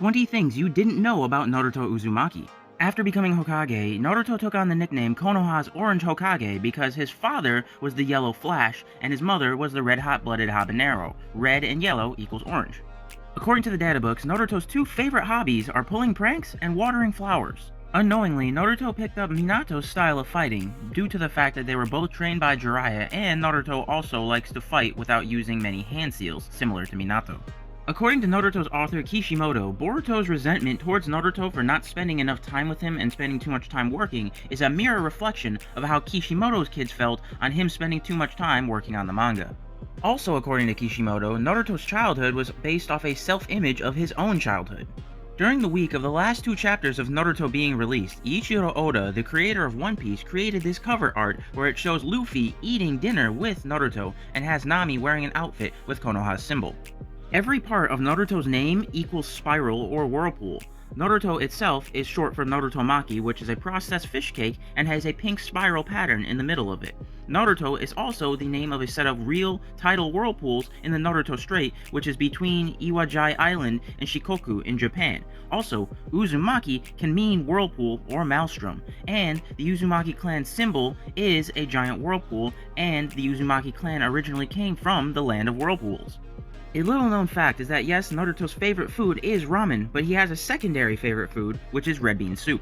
20 things you didn't know about Naruto Uzumaki. After becoming Hokage, Naruto took on the nickname Konoha's Orange Hokage because his father was the Yellow Flash and his mother was the Red Hot-Blooded Habanero. Red and yellow equals orange. According to the databooks, Naruto's two favorite hobbies are pulling pranks and watering flowers. Unknowingly, Naruto picked up Minato's style of fighting due to the fact that they were both trained by Jiraiya, and Naruto also likes to fight without using many hand seals, similar to Minato. According to Naruto's author Kishimoto, Boruto's resentment towards Naruto for not spending enough time with him and spending too much time working is a mirror reflection of how Kishimoto's kids felt on him spending too much time working on the manga. Also according to Kishimoto, Naruto's childhood was based off a self-image of his own childhood. During the week of the last two chapters of Naruto being released, Eiichiro Oda, the creator of One Piece, created this cover art where it shows Luffy eating dinner with Naruto and has Nami wearing an outfit with Konoha's symbol. Every part of Naruto's name equals spiral or whirlpool. Naruto itself is short for Narutomaki, which is a processed fish cake and has a pink spiral pattern in the middle of it. Naruto is also the name of a set of real tidal whirlpools in the Naruto Strait, which is between Iwajai Island and Shikoku in Japan. Also, Uzumaki can mean whirlpool or maelstrom, and the Uzumaki clan symbol is a giant whirlpool, and the Uzumaki clan originally came from the land of whirlpools. A little known fact is that yes, Naruto's favorite food is ramen, but he has a secondary favorite food, which is red bean soup.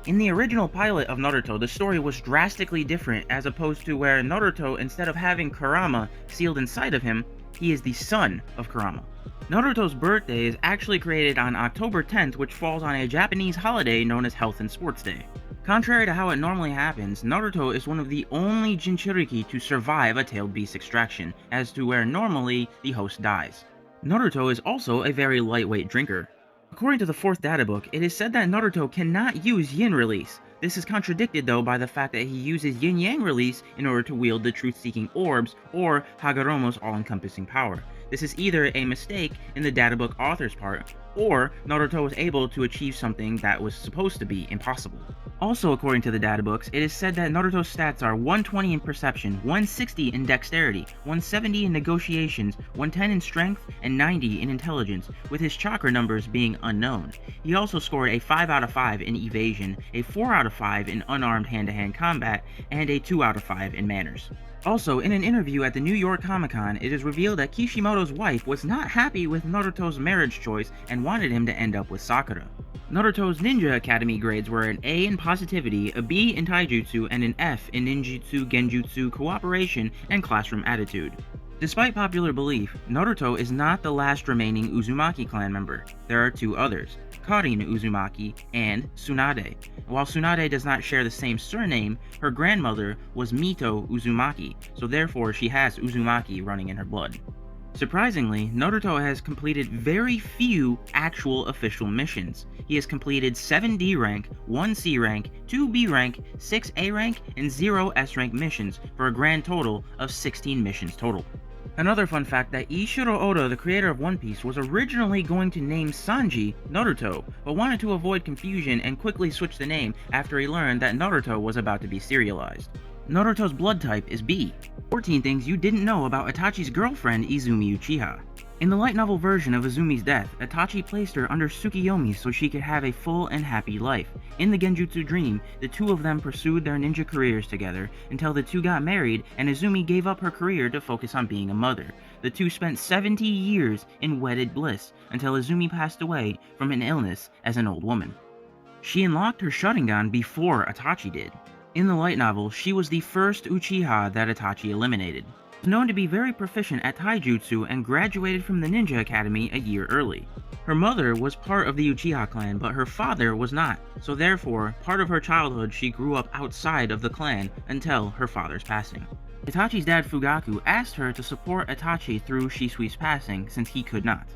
In the original pilot of Naruto, the story was drastically different as opposed to where Naruto, instead of having Kurama sealed inside of him, he is the son of Kurama. Naruto's birthday is actually created on October 10th, which falls on a Japanese holiday known as Health and Sports Day. Contrary to how it normally happens, Naruto is one of the only Jinchuriki to survive a tailed beast extraction, as to where normally the host dies. Naruto is also a very lightweight drinker. According to the 4th databook, it is said that Naruto cannot use Yin Release. This is contradicted though by the fact that he uses Yin Yang Release in order to wield the truth-seeking orbs, or Hagoromo's all-encompassing power. This is either a mistake in the databook author's part, or Naruto was able to achieve something that was supposed to be impossible. Also according to the databooks, it is said that Naruto's stats are 120 in perception, 160 in dexterity, 170 in negotiations, 110 in strength, and 90 in intelligence, with his chakra numbers being unknown. He also scored a 5 out of 5 in evasion, a 4 out of 5 in unarmed hand-to-hand combat, and a 2 out of 5 in manners. Also, in an interview at the New York Comic-Con, it is revealed that Kishimoto's wife was not happy with Naruto's marriage choice and wanted him to end up with Sakura. Naruto's Ninja Academy grades were an A in Positivity, a B in Taijutsu, and an F in Ninjutsu, Genjutsu, Cooperation, and Classroom Attitude. Despite popular belief, Naruto is not the last remaining Uzumaki clan member. There are two others, Karin Uzumaki and Tsunade. While Tsunade does not share the same surname, her grandmother was Mito Uzumaki, so therefore she has Uzumaki running in her blood. Surprisingly, Naruto has completed very few actual official missions. He has completed 7 D rank, 1 C rank, 2 B rank, 6 A rank, and 0 S rank missions for a grand total of 16 missions total. Another fun fact that Eiichiro Oda, the creator of One Piece, was originally going to name Sanji Naruto, but wanted to avoid confusion and quickly switched the name after he learned that Naruto was about to be serialized. Naruto's blood type is B. 14 things you didn't know about Itachi's girlfriend Izumi Uchiha. In the light novel version of Izumi's death, Itachi placed her under Tsukiyomi so she could have a full and happy life. In the Genjutsu dream, the two of them pursued their ninja careers together until the two got married and Izumi gave up her career to focus on being a mother. The two spent 70 years in wedded bliss until Izumi passed away from an illness as an old woman. She unlocked her Sharingan before Itachi did. In the light novel, she was the first Uchiha that Itachi eliminated. She was known to be very proficient at Taijutsu and graduated from the Ninja Academy a year early. Her mother was part of the Uchiha clan, but her father was not, so therefore, part of her childhood she grew up outside of the clan until her father's passing. Itachi's dad Fugaku asked her to support Itachi through Shisui's passing since he could not.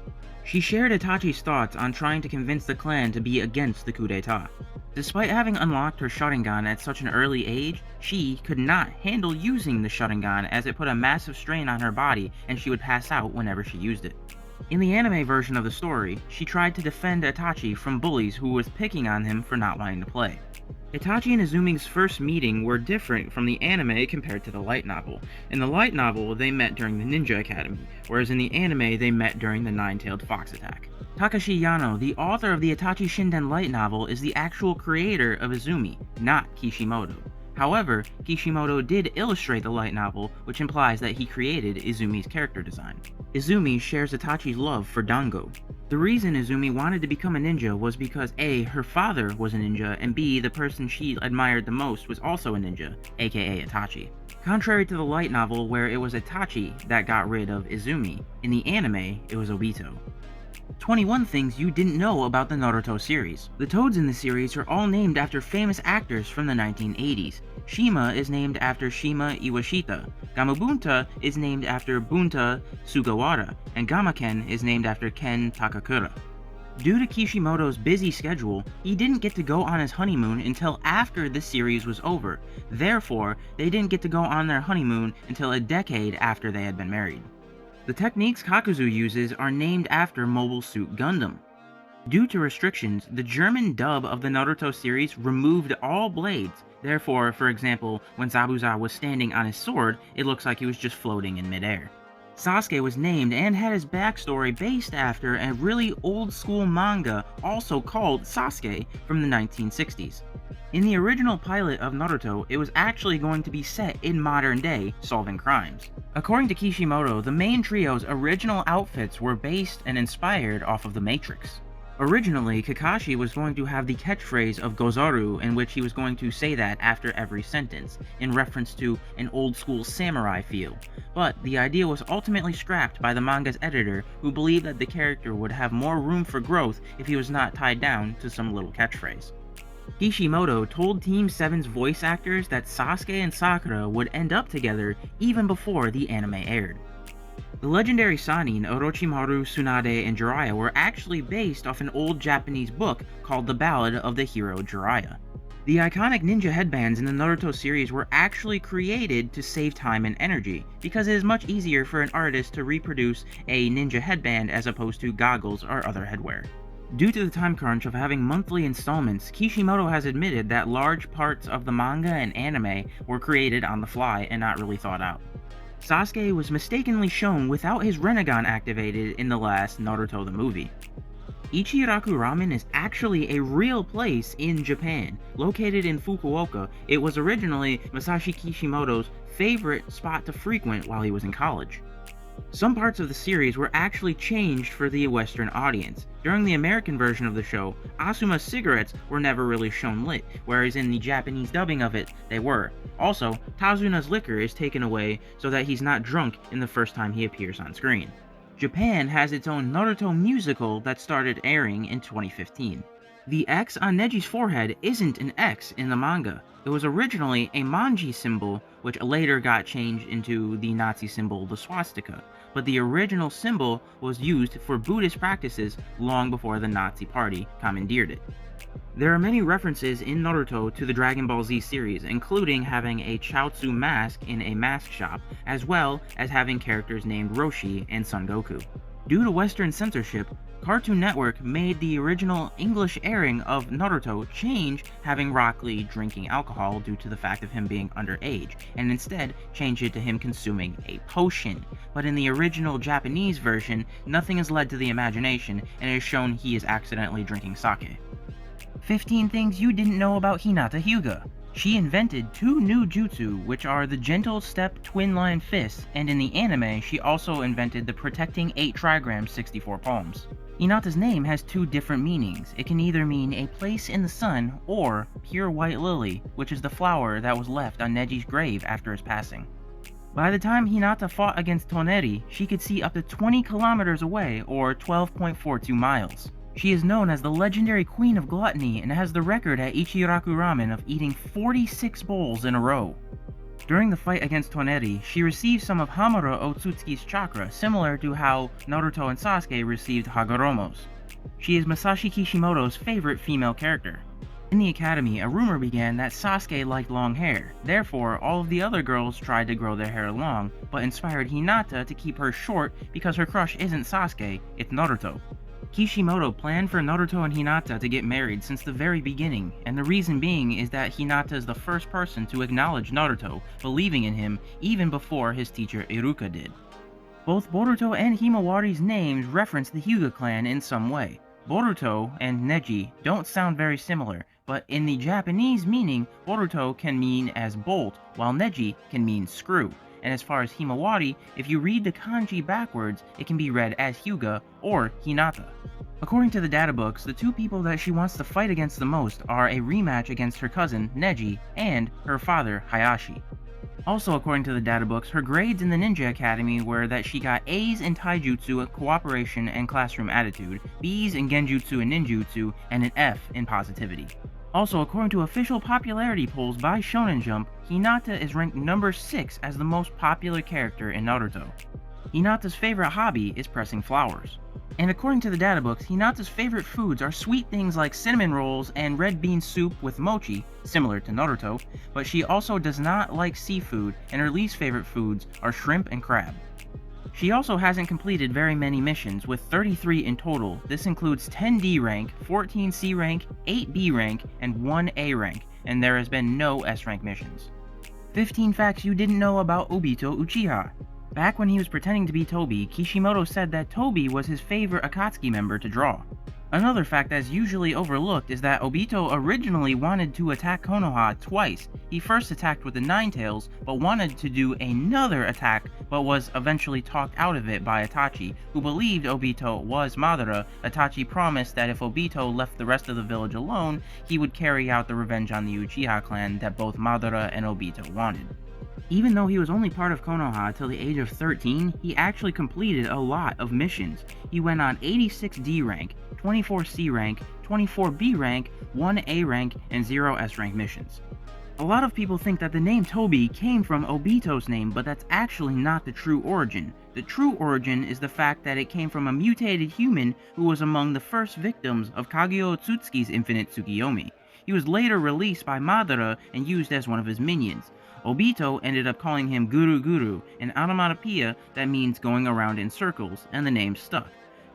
She shared Itachi's thoughts on trying to convince the clan to be against the coup d'etat. Despite having unlocked her Sharingan at such an early age, she could not handle using the Sharingan as it put a massive strain on her body and she would pass out whenever she used it. In the anime version of the story, she tried to defend Itachi from bullies who was picking on him for not wanting to play. Itachi and Izumi's first meeting were different from the anime compared to the light novel. In the light novel, they met during the Ninja Academy, whereas in the anime, they met during the Nine-Tailed Fox attack. Takashi Yano, the author of the Itachi Shinden light novel, is the actual creator of Izumi, not Kishimoto. However, Kishimoto did illustrate the light novel, which implies that he created Izumi's character design. Izumi shares Itachi's love for Dango. The reason Izumi wanted to become a ninja was because A, her father was a ninja, and B, the person she admired the most was also a ninja, aka Itachi. Contrary to the light novel where it was Itachi that got rid of Izumi, in the anime, it was Obito. 21 things you didn't know about the Naruto series. The toads in the series are all named after famous actors from the 1980s. Shima is named after Shima Iwashita, Gamabunta is named after Bunta Sugawara, and Gamaken is named after Ken Takakura. Due to Kishimoto's busy schedule, he didn't get to go on his honeymoon until after the series was over. Therefore, they didn't get to go on their honeymoon until a decade after they had been married. The techniques Kakuzu uses are named after Mobile Suit Gundam. Due to restrictions, the German dub of the Naruto series removed all blades. Therefore, for example, when Zabuza was standing on his sword, it looks like he was just floating in midair. Sasuke was named and had his backstory based after a really old-school manga also called Sasuke from the 1960s. In the original pilot of Naruto, it was actually going to be set in modern day, solving crimes. According to Kishimoto, the main trio's original outfits were based and inspired off of the Matrix. Originally, Kakashi was going to have the catchphrase of Gozaru, in which he was going to say that after every sentence, in reference to an old-school samurai feel, but the idea was ultimately scrapped by the manga's editor, who believed that the character would have more room for growth if he was not tied down to some little catchphrase. Kishimoto told Team 7's voice actors that Sasuke and Sakura would end up together even before the anime aired. The legendary Sannin, Orochimaru, Tsunade, and Jiraiya were actually based off an old Japanese book called The Ballad of the Hero Jiraiya. The iconic ninja headbands in the Naruto series were actually created to save time and energy, because it is much easier for an artist to reproduce a ninja headband as opposed to goggles or other headwear. Due to the time crunch of having monthly installments, Kishimoto has admitted that large parts of the manga and anime were created on the fly and not really thought out. Sasuke was mistakenly shown without his Rinnegan activated in the last Naruto the movie. Ichiraku Ramen is actually a real place in Japan. Located in Fukuoka, it was originally Masashi Kishimoto's favorite spot to frequent while he was in college. Some parts of the series were actually changed for the Western audience. During the American version of the show, Asuma's cigarettes were never really shown lit, whereas in the Japanese dubbing of it, they were. Also, Tazuna's liquor is taken away so that he's not drunk in the first time he appears on screen. Japan has its own Naruto musical that started airing in 2015. The X on Neji's forehead isn't an X in the manga. It was originally a manji symbol, which later got changed into the Nazi symbol, the swastika, but the original symbol was used for Buddhist practices long before the Nazi party commandeered it. There are many references in Naruto to the Dragon Ball Z series, including having a Chaozu mask in a mask shop, as well as having characters named Roshi and Son Goku. Due to Western censorship, Cartoon Network made the original English airing of Naruto change having Rock Lee drinking alcohol due to the fact of him being underage, and instead changed it to him consuming a potion. But in the original Japanese version, nothing is led to the imagination, and it is shown he is accidentally drinking sake. 15 things you didn't know about Hinata Hyuga. She invented 2 new jutsu, which are the Gentle Step Twin Line Fists, and in the anime, she also invented the Protecting 8 Trigrams 64 Palms. Hinata's name has 2 different meanings. It can either mean a place in the sun, or pure white lily, which is the flower that was left on Neji's grave after his passing. By the time Hinata fought against Toneri, she could see up to 20 kilometers away, or 12.42 miles. She is known as the legendary Queen of Gluttony and has the record at Ichiraku Ramen of eating 46 bowls in a row. During the fight against Toneri, she received some of Hamura Otsutsuki's chakra, similar to how Naruto and Sasuke received Hagoromo's. She is Masashi Kishimoto's favorite female character. In the academy, a rumor began that Sasuke liked long hair. Therefore, all of the other girls tried to grow their hair long, but inspired Hinata to keep hers short because her crush isn't Sasuke, it's Naruto. Kishimoto planned for Naruto and Hinata to get married since the very beginning, and the reason being is that Hinata is the first person to acknowledge Naruto, believing in him even before his teacher Iruka did. Both Boruto and Himawari's names reference the Hyuga clan in some way. Boruto and Neji don't sound very similar, but in the Japanese meaning, Boruto can mean as bolt, while Neji can mean screw. And as far as Himawari, if you read the kanji backwards, it can be read as Hyuga or Hinata. According to the data books, the two people that she wants to fight against the most are a rematch against her cousin, Neji, and her father, Hayashi. Also, according to the data books, her grades in the Ninja Academy were that she got A's in Taijutsu, Cooperation, and Classroom Attitude, B's in Genjutsu and Ninjutsu, and an F in Positivity. Also, according to official popularity polls by Shonen Jump, Hinata is ranked number 6 as the most popular character in Naruto. Hinata's favorite hobby is pressing flowers. And according to the databooks, Hinata's favorite foods are sweet things like cinnamon rolls and red bean soup with mochi, similar to Naruto, but she also does not like seafood, and her least favorite foods are shrimp and crab. She also hasn't completed very many missions, with 33 in total. This includes 10 D rank, 14 C rank, 8 B rank, and 1 A rank, and there has been no S rank missions. 15 facts you didn't know about Obito Uchiha. Back when he was pretending to be Tobi, Kishimoto said that Tobi was his favorite Akatsuki member to draw. Another fact that's usually overlooked is that Obito originally wanted to attack Konoha twice. He first attacked with the Nine Tails, but wanted to do another attack, but was eventually talked out of it by Itachi, who believed Obito was Madara. Itachi promised that if Obito left the rest of the village alone, he would carry out the revenge on the Uchiha clan that both Madara and Obito wanted. Even though he was only part of Konoha till the age of 13, he actually completed a lot of missions. He went on 86 D rank, 24 C rank, 24 B rank, 1 A rank, and 0 S rank missions. A lot of people think that the name Tobi came from Obito's name, but that's actually not the true origin. The true origin is the fact that it came from a mutated human who was among the first victims of Kagyo Otsutsuki's infinite Tsukiyomi. He was later released by Madara and used as one of his minions. Obito ended up calling him Guru Guru, an onomatopoeia that means going around in circles, and the name stuck.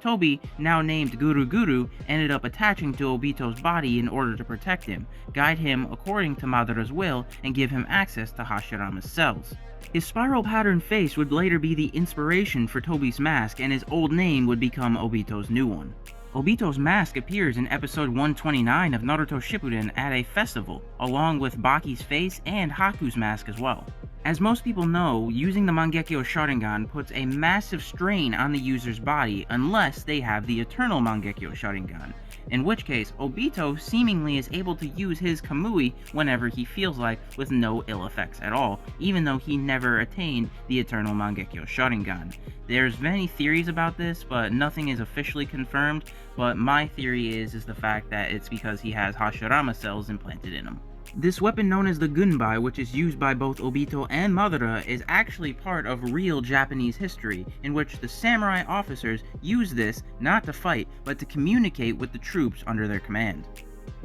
Tobi, now named Guru Guru, ended up attaching to Obito's body in order to protect him, guide him according to Madara's will, and give him access to Hashirama's cells. His spiral pattern face would later be the inspiration for Tobi's mask, and his old name would become Obito's new one. Obito's mask appears in episode 129 of Naruto Shippuden at a festival, along with Baki's face and Haku's mask as well. As most people know, using the Mangekyo Sharingan puts a massive strain on the user's body unless they have the Eternal Mangekyo Sharingan, in which case Obito seemingly is able to use his Kamui whenever he feels like with no ill effects at all, even though he never attained the Eternal Mangekyo Sharingan. There's many theories about this, but nothing is officially confirmed, but my theory is the fact that it's because he has Hashirama cells implanted in him. This weapon known as the Gunbai, which is used by both Obito and Madara, is actually part of real Japanese history, in which the samurai officers use this not to fight, but to communicate with the troops under their command.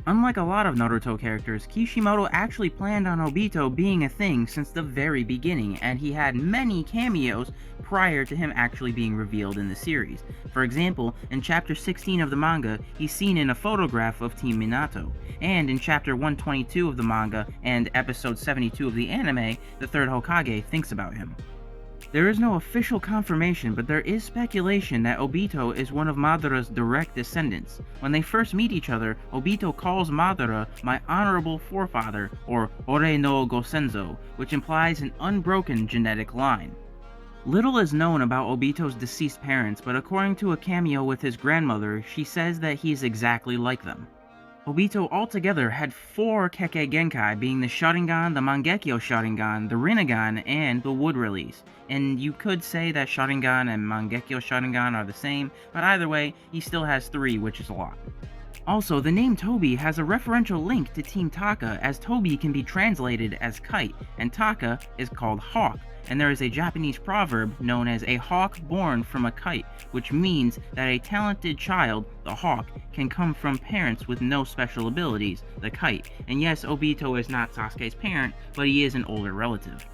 Unlike a lot of Naruto characters, Kishimoto actually planned on Obito being a thing since the very beginning, and he had many cameos prior to him actually being revealed in the series. For example, in chapter 16 of the manga, he's seen in a photograph of Team Minato, and in chapter 122 of the manga and episode 72 of the anime, the third Hokage thinks about him. There is no official confirmation, but there is speculation that Obito is one of Madara's direct descendants. When they first meet each other, Obito calls Madara my honorable forefather, or Ore no Gosenzo, which implies an unbroken genetic line. Little is known about Obito's deceased parents, but according to a cameo with his grandmother, she says that he is exactly like them. Obito altogether had 4 Kekkei Genkai, being the Sharingan, the Mangekyo Sharingan, the Rinnegan, and the Wood Release. And you could say that Sharingan and Mangekyo Sharingan are the same, but either way, he still has 3, which is a lot. Also, the name Tobi has a referential link to Team Taka, as Tobi can be translated as kite, and Taka is called hawk, and there is a Japanese proverb known as a hawk born from a kite, which means that a talented child, the hawk, can come from parents with no special abilities, the kite. And yes, Obito is not Sasuke's parent, but he is an older relative.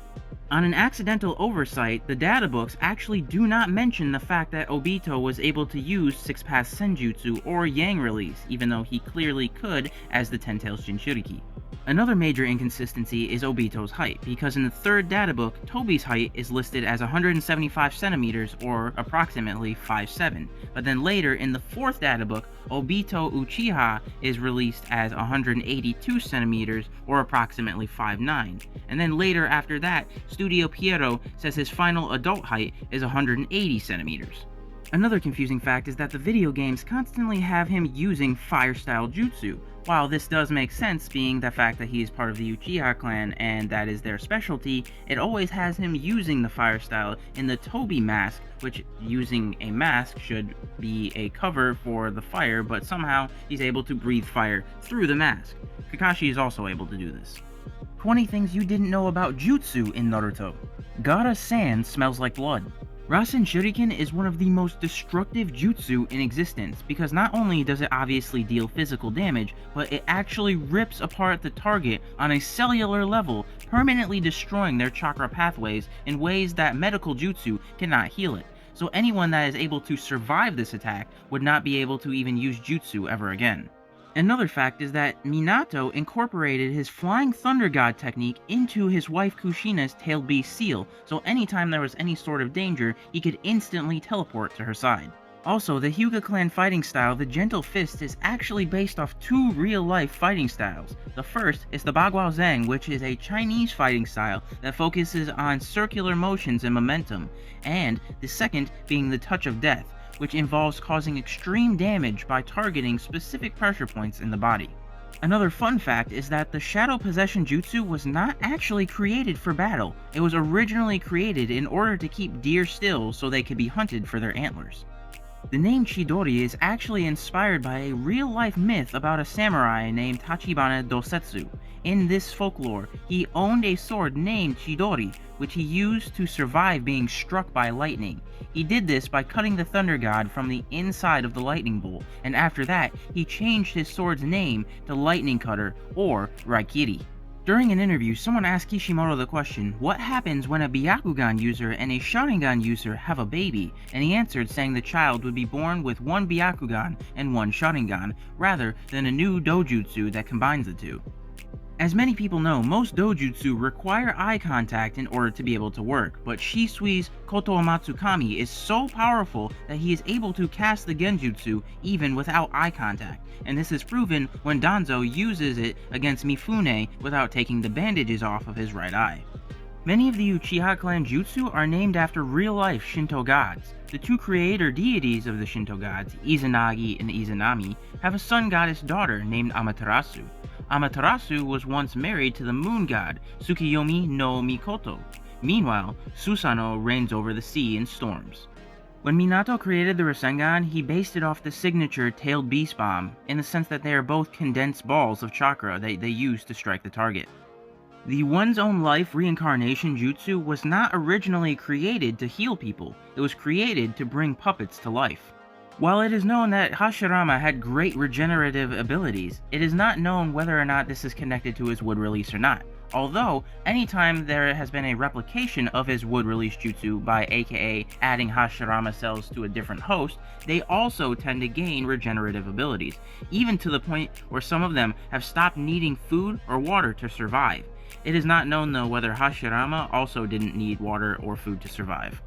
On an accidental oversight, the databooks actually do not mention the fact that Obito was able to use 6-Path Senjutsu or Yang release, even though he clearly could as the Ten-Tails Jinchuriki. Another major inconsistency is Obito's height, because in the third databook, Tobi's height is listed as 175 centimeters or approximately 5'7", but then later in the fourth databook, Obito Uchiha is released as 182 centimeters or approximately 5'9", and then later after that, Studio Pierrot says his final adult height is 180 centimeters. Another confusing fact is that the video games constantly have him using fire-style jutsu. While this does make sense, being the fact that he is part of the Uchiha clan and that is their specialty, it always has him using the fire style in the Tobi mask, which using a mask should be a cover for the fire, but somehow he's able to breathe fire through the mask. Kakashi is also able to do this. 20 things you didn't know about jutsu in Naruto. Gaara's sand smells like blood. Rasen Shuriken is one of the most destructive jutsu in existence because not only does it obviously deal physical damage, but it actually rips apart the target on a cellular level, permanently destroying their chakra pathways in ways that medical jutsu cannot heal it. So anyone that is able to survive this attack would not be able to even use jutsu ever again. Another fact is that Minato incorporated his Flying Thunder God technique into his wife Kushina's Tailed Beast seal, so anytime there was any sort of danger, he could instantly teleport to her side. Also, the Hyuga clan fighting style, the Gentle Fist, is actually based off two real-life fighting styles. The first is the Baguao Zhang, which is a Chinese fighting style that focuses on circular motions and momentum, and the second being the Touch of Death, which involves causing extreme damage by targeting specific pressure points in the body. Another fun fact is that the Shadow Possession Jutsu was not actually created for battle. It was originally created in order to keep deer still so they could be hunted for their antlers. The name Chidori is actually inspired by a real-life myth about a samurai named Tachibana Dosetsu. In this folklore, he owned a sword named Chidori, which he used to survive being struck by lightning. He did this by cutting the thunder god from the inside of the lightning bolt, and after that, he changed his sword's name to Lightning Cutter, or Raikiri. During an interview, someone asked Kishimoto the question, what happens when a Byakugan user and a Sharingan user have a baby? And he answered saying the child would be born with one Byakugan and one Sharingan, rather than a new dojutsu that combines the two. As many people know, most dojutsu require eye contact in order to be able to work, but Shisui's Koto Matsukami is so powerful that he is able to cast the genjutsu even without eye contact, and this is proven when Danzo uses it against Mifune without taking the bandages off of his right eye. Many of the Uchiha clan jutsu are named after real-life Shinto gods. The two creator deities of the Shinto gods, Izanagi and Izanami, have a sun goddess daughter named Amaterasu. Amaterasu was once married to the moon god, Tsukiyomi no Mikoto. Meanwhile, Susanoo reigns over the sea in storms. When Minato created the Rasengan, he based it off the signature Tailed Beast Bomb, in the sense that they are both condensed balls of chakra that they use to strike the target. The One's Own Life Reincarnation Jutsu was not originally created to heal people, it was created to bring puppets to life. While it is known that Hashirama had great regenerative abilities, it is not known whether or not this is connected to his wood release or not. Although, anytime there has been a replication of his wood release jutsu by aka adding Hashirama cells to a different host, they also tend to gain regenerative abilities, even to the point where some of them have stopped needing food or water to survive. It is not known though whether Hashirama also didn't need water or food to survive.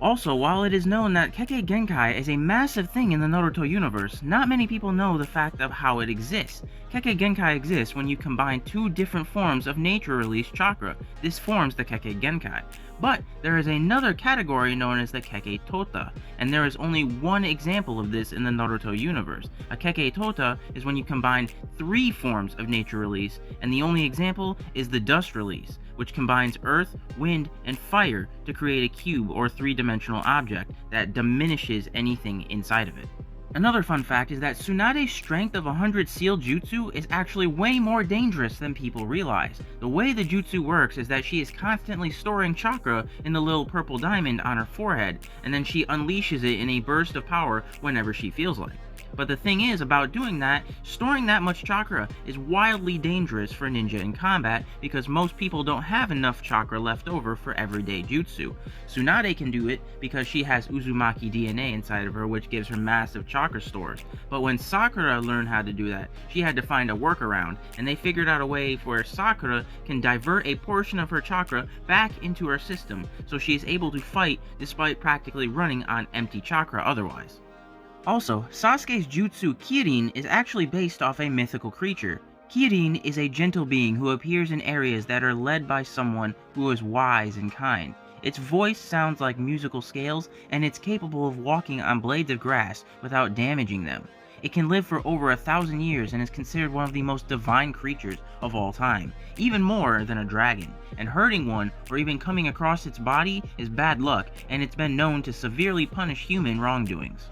Also, while it is known that Kekkei Genkai is a massive thing in the Naruto universe, not many people know the fact of how it exists. Kekkei Genkai exists when you combine two different forms of nature release chakra. This forms the Kekkei Genkai. But there is another category known as the Kekkei Tota, and there is only one example of this in the Naruto universe. A Kekkei Tota is when you combine three forms of nature release, and the only example is the dust release, which combines earth, wind, and fire to create a cube or three-dimensional object that diminishes anything inside of it. Another fun fact is that Tsunade's strength of 100 sealed jutsu is actually way more dangerous than people realize. The way the jutsu works is that she is constantly storing chakra in the little purple diamond on her forehead, and then she unleashes it in a burst of power whenever she feels like. But the thing is about doing that, storing that much chakra is wildly dangerous for ninja in combat because most people don't have enough chakra left over for everyday jutsu. Tsunade can do it because she has Uzumaki DNA inside of her, which gives her massive chakra stores. But when Sakura learned how to do that, she had to find a workaround, and they figured out a way where Sakura can divert a portion of her chakra back into her system, so she is able to fight despite practically running on empty chakra otherwise. Also, Sasuke's jutsu Kirin is actually based off a mythical creature. Kirin is a gentle being who appears in areas that are led by someone who is wise and kind. Its voice sounds like musical scales, and it's capable of walking on blades of grass without damaging them. It can live for over 1,000 years and is considered one of the most divine creatures of all time, even more than a dragon, and hurting one or even coming across its body is bad luck, and it's been known to severely punish human wrongdoings.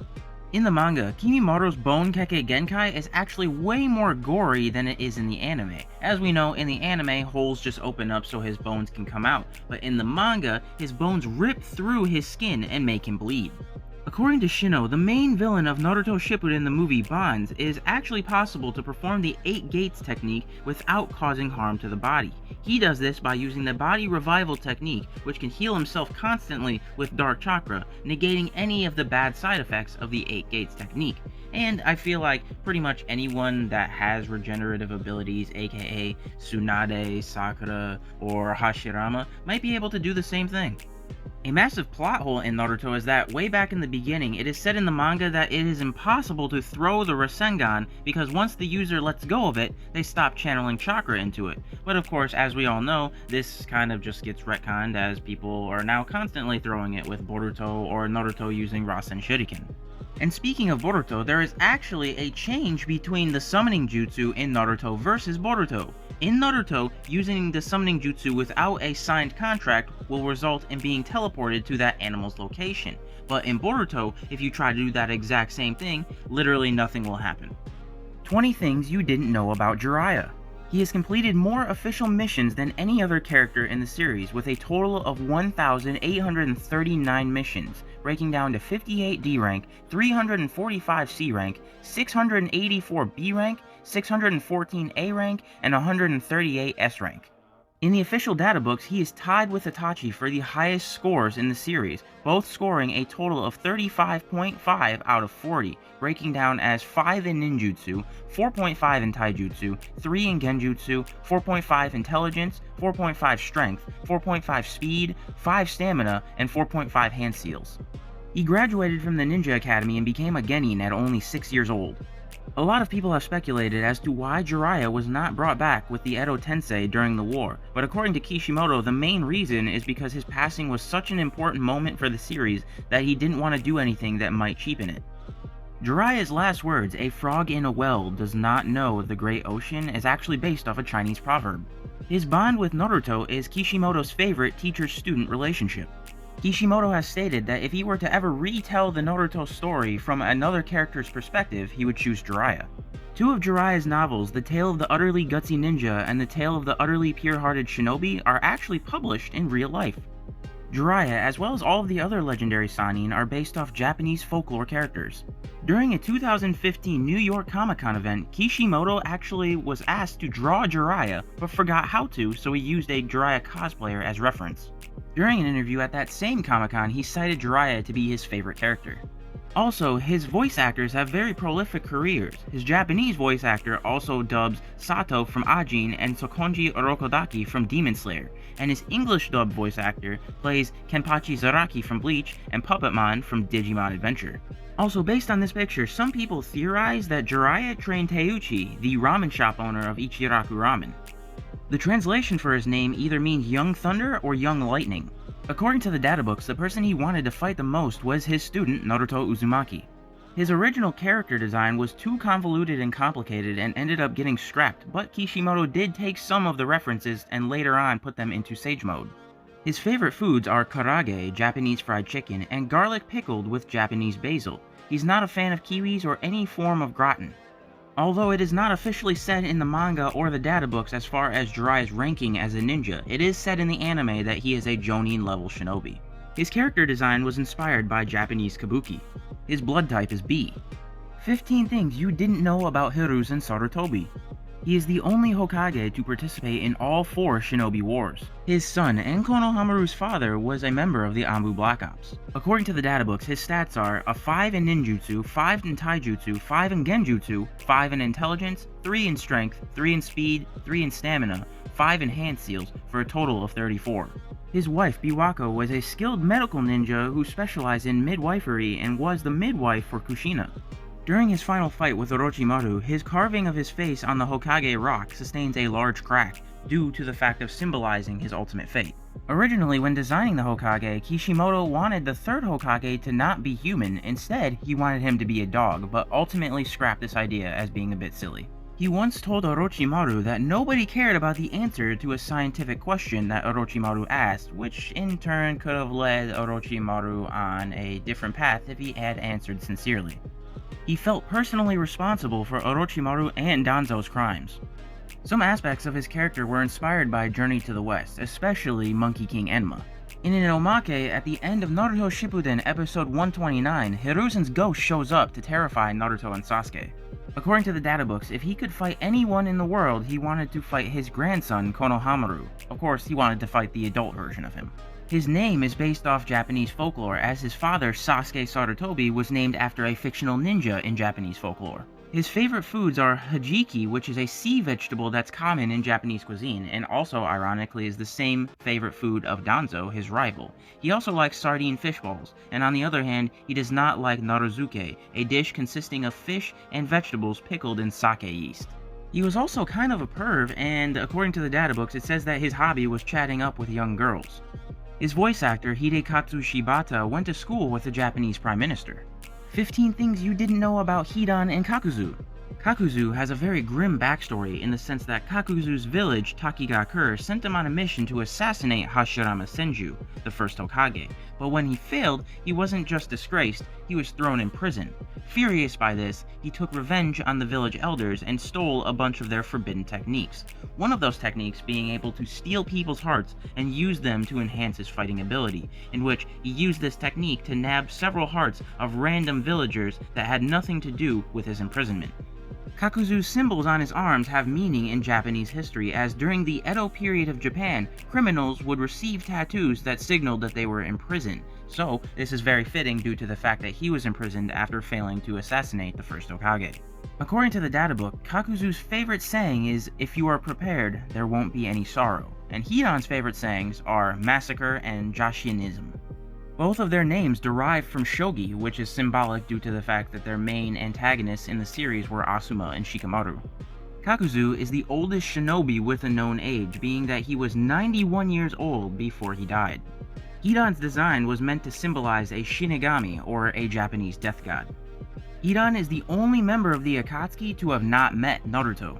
In the manga, Kimimoro's Bone Kekkei Genkai is actually way more gory than it is in the anime. As we know, in the anime, holes just open up so his bones can come out, but in the manga, his bones rip through his skin and make him bleed. According to Shino, the main villain of Naruto Shippuden the movie Bonds, it is actually possible to perform the 8 gates technique without causing harm to the body. He does this by using the body revival technique, which can heal himself constantly with dark chakra, negating any of the bad side effects of the 8 gates technique. And I feel like pretty much anyone that has regenerative abilities, aka Tsunade, Sakura, or Hashirama, might be able to do the same thing. A massive plot hole in Naruto is that way back in the beginning, it is said in the manga that it is impossible to throw the Rasengan because once the user lets go of it, they stop channeling chakra into it. But of course, as we all know, this kind of just gets retconned as people are now constantly throwing it with Boruto or Naruto using Rasen Shuriken. And speaking of Boruto, there is actually a change between the summoning jutsu in Naruto versus Boruto. In Naruto, using the summoning jutsu without a signed contract will result in being teleported to that animal's location. But in Boruto, if you try to do that exact same thing, literally nothing will happen. 20 things you didn't know about Jiraiya. He has completed more official missions than any other character in the series, with a total of 1,839 missions, breaking down to 58 D rank, 345 C rank, 684 B rank, 614 A rank, and 138 S rank. In the official databooks, he is tied with Itachi for the highest scores in the series, both scoring a total of 35.5 out of 40, breaking down as 5 in ninjutsu, 4.5 in taijutsu, 3 in genjutsu, 4.5 intelligence, 4.5 strength, 4.5 speed, 5 stamina, and 4.5 hand seals. He graduated from the Ninja Academy and became a genin at only 6 years old. A lot of people have speculated as to why Jiraiya was not brought back with the Edo Tensei during the war, but according to Kishimoto, the main reason is because his passing was such an important moment for the series that he didn't want to do anything that might cheapen it. Jiraiya's last words, "A frog in a well does not know the great ocean," is actually based off a Chinese proverb. His bond with Naruto is Kishimoto's favorite teacher-student relationship. Kishimoto has stated that if he were to ever retell the Naruto story from another character's perspective, he would choose Jiraiya. 2 of Jiraiya's novels, The Tale of the Utterly Gutsy Ninja and The Tale of the Utterly Pure-Hearted Shinobi, are actually published in real life. Jiraiya, as well as all of the other legendary Sannin, are based off Japanese folklore characters. During a 2015 New York Comic-Con event, Kishimoto actually was asked to draw Jiraiya, but forgot how to, so he used a Jiraiya cosplayer as reference. During an interview at that same Comic-Con, he cited Jiraiya to be his favorite character. Also, his voice actors have very prolific careers. His Japanese voice actor also dubs Sato from Ajin and Sokonji Orokodaki from Demon Slayer, and his English dubbed voice actor plays Kenpachi Zaraki from Bleach and Puppetmon from Digimon Adventure. Also, based on this picture, some people theorize that Jiraiya trained Teuchi, the ramen shop owner of Ichiraku Ramen. The translation for his name either means Young Thunder or Young Lightning. According to the databooks, the person he wanted to fight the most was his student, Naruto Uzumaki. His original character design was too convoluted and complicated and ended up getting scrapped, but Kishimoto did take some of the references and later on put them into Sage Mode. His favorite foods are karage, Japanese fried chicken, and garlic pickled with Japanese basil. He's not a fan of kiwis or any form of gratin. Although it is not officially said in the manga or the databooks as far as Jiraiya's ranking as a ninja, it is said in the anime that he is a Jonin level shinobi. His character design was inspired by Japanese kabuki. His blood type is B. 15 things you didn't know about Hiruzen Sarutobi. He is the only Hokage to participate in all 4 Shinobi Wars. His son and Konohamaru's father was a member of the Anbu Black Ops. According to the databooks, his stats are a 5 in ninjutsu, 5 in taijutsu, 5 in genjutsu, 5 in intelligence, 3 in strength, 3 in speed, 3 in stamina, 5 in hand seals, for a total of 34. His wife, Biwako, was a skilled medical ninja who specialized in midwifery and was the midwife for Kushina. During his final fight with Orochimaru, his carving of his face on the Hokage rock sustains a large crack, due to the fact of symbolizing his ultimate fate. Originally, when designing the Hokage, Kishimoto wanted the 3rd Hokage to not be human. Instead, he wanted him to be a dog, but ultimately scrapped this idea as being a bit silly. He once told Orochimaru that nobody cared about the answer to a scientific question that Orochimaru asked, which in turn could have led Orochimaru on a different path if he had answered sincerely. He felt personally responsible for Orochimaru and Danzo's crimes. Some aspects of his character were inspired by Journey to the West, especially Monkey King Enma. In an omake, at the end of Naruto Shippuden episode 129, Hiruzen's ghost shows up to terrify Naruto and Sasuke. According to the databooks, if he could fight anyone in the world, he wanted to fight his grandson, Konohamaru. Of course, he wanted to fight the adult version of him. His name is based off Japanese folklore, as his father, Sasuke Sarutobi, was named after a fictional ninja in Japanese folklore. His favorite foods are hajiki, which is a sea vegetable that's common in Japanese cuisine, and also, ironically, is the same favorite food of Danzo, his rival. He also likes sardine fish balls, and on the other hand, he does not like naruzuke, a dish consisting of fish and vegetables pickled in sake yeast. He was also kind of a perv, and according to the databooks, it says that his hobby was chatting up with young girls. His voice actor, Hidekatsu Shibata, went to school with the Japanese Prime Minister. 15 things you didn't know about Hidan and Kakuzu. Kakuzu has a very grim backstory in the sense that Kakuzu's village, Takigakure, sent him on a mission to assassinate Hashirama Senju, the first Hokage, but when he failed, he wasn't just disgraced, he was thrown in prison. Furious by this, he took revenge on the village elders and stole a bunch of their forbidden techniques. One of those techniques being able to steal people's hearts and use them to enhance his fighting ability, in which he used this technique to nab several hearts of random villagers that had nothing to do with his imprisonment. Kakuzu's symbols on his arms have meaning in Japanese history, as during the Edo period of Japan, criminals would receive tattoos that signaled that they were in prison. So, this is very fitting due to the fact that he was imprisoned after failing to assassinate the first Hokage. According to the databook, Kakuzu's favorite saying is, "If you are prepared, there won't be any sorrow," and Hidan's favorite sayings are massacre and Jashinism. Both of their names derive from shogi, which is symbolic due to the fact that their main antagonists in the series were Asuma and Shikamaru. Kakuzu is the oldest shinobi with a known age, being that he was 91 years old before he died. Hidan's design was meant to symbolize a Shinigami, or a Japanese death god. Hidan is the only member of the Akatsuki to have not met Naruto.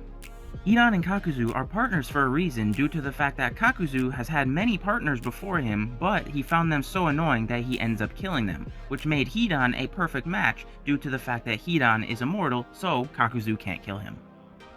Hidan and Kakuzu are partners for a reason due to the fact that Kakuzu has had many partners before him, but he found them so annoying that he ends up killing them, which made Hidan a perfect match due to the fact that Hidan is immortal, so Kakuzu can't kill him.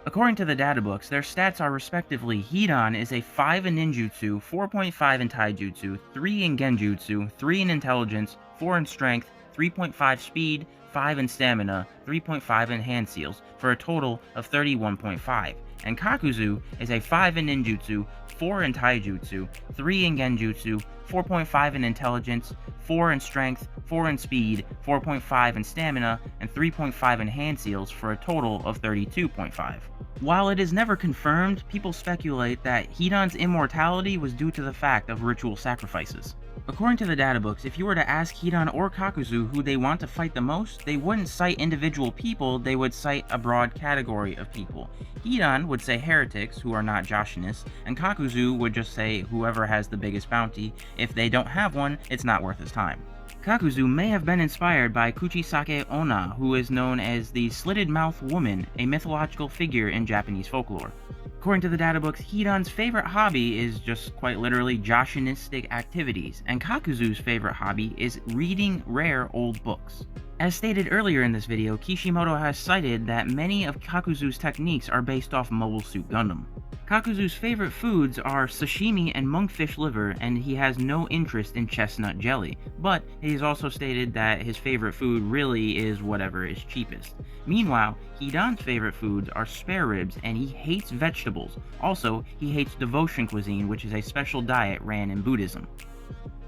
According to the databooks, their stats are respectively: Hidan is a 5 in ninjutsu, 4.5 in taijutsu, 3 in genjutsu, 3 in intelligence, 4 in strength, 3.5 speed, 5 in stamina, 3.5 in hand seals, for a total of 31.5. And Kakuzu is a 5 in ninjutsu, 4 in taijutsu, 3 in genjutsu, 4.5 in intelligence, 4 in strength, 4 in speed, 4.5 in stamina, and 3.5 in hand seals, for a total of 32.5. While it is never confirmed, people speculate that Hidan's immortality was due to the fact of ritual sacrifices. According to the databooks, if you were to ask Hidan or Kakuzu who they want to fight the most, they wouldn't cite individual people, they would cite a broad category of people. Hidan would say heretics, who are not Joshinists, and Kakuzu would just say whoever has the biggest bounty. If they don't have one, it's not worth his time. Kakuzu may have been inspired by Kuchisake Onna, who is known as the Slitted-Mouth Woman, a mythological figure in Japanese folklore. According to the databooks, Hidan's favorite hobby is just quite literally Joshinistic activities, and Kakuzu's favorite hobby is reading rare old books. As stated earlier in this video, Kishimoto has cited that many of Kakuzu's techniques are based off Mobile Suit Gundam. Kakuzu's favorite foods are sashimi and monkfish liver, and he has no interest in chestnut jelly, but he's also stated that his favorite food really is whatever is cheapest. Meanwhile, Hidan's favorite foods are spare ribs, and he hates vegetables. Also, he hates devotion cuisine, which is a special diet ran in Buddhism.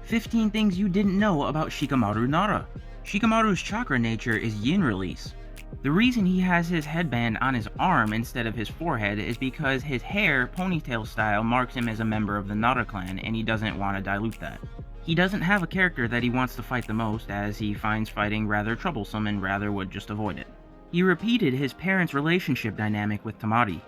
15 things you didn't know about Shikamaru Nara. Shikamaru's chakra nature is yin release. The reason he has his headband on his arm instead of his forehead is because his hair, ponytail style, marks him as a member of the Nara clan, and he doesn't want to dilute that. He doesn't have a character that he wants to fight the most, as he finds fighting rather troublesome and rather would just avoid it. He repeated his parents' relationship dynamic with Tamari.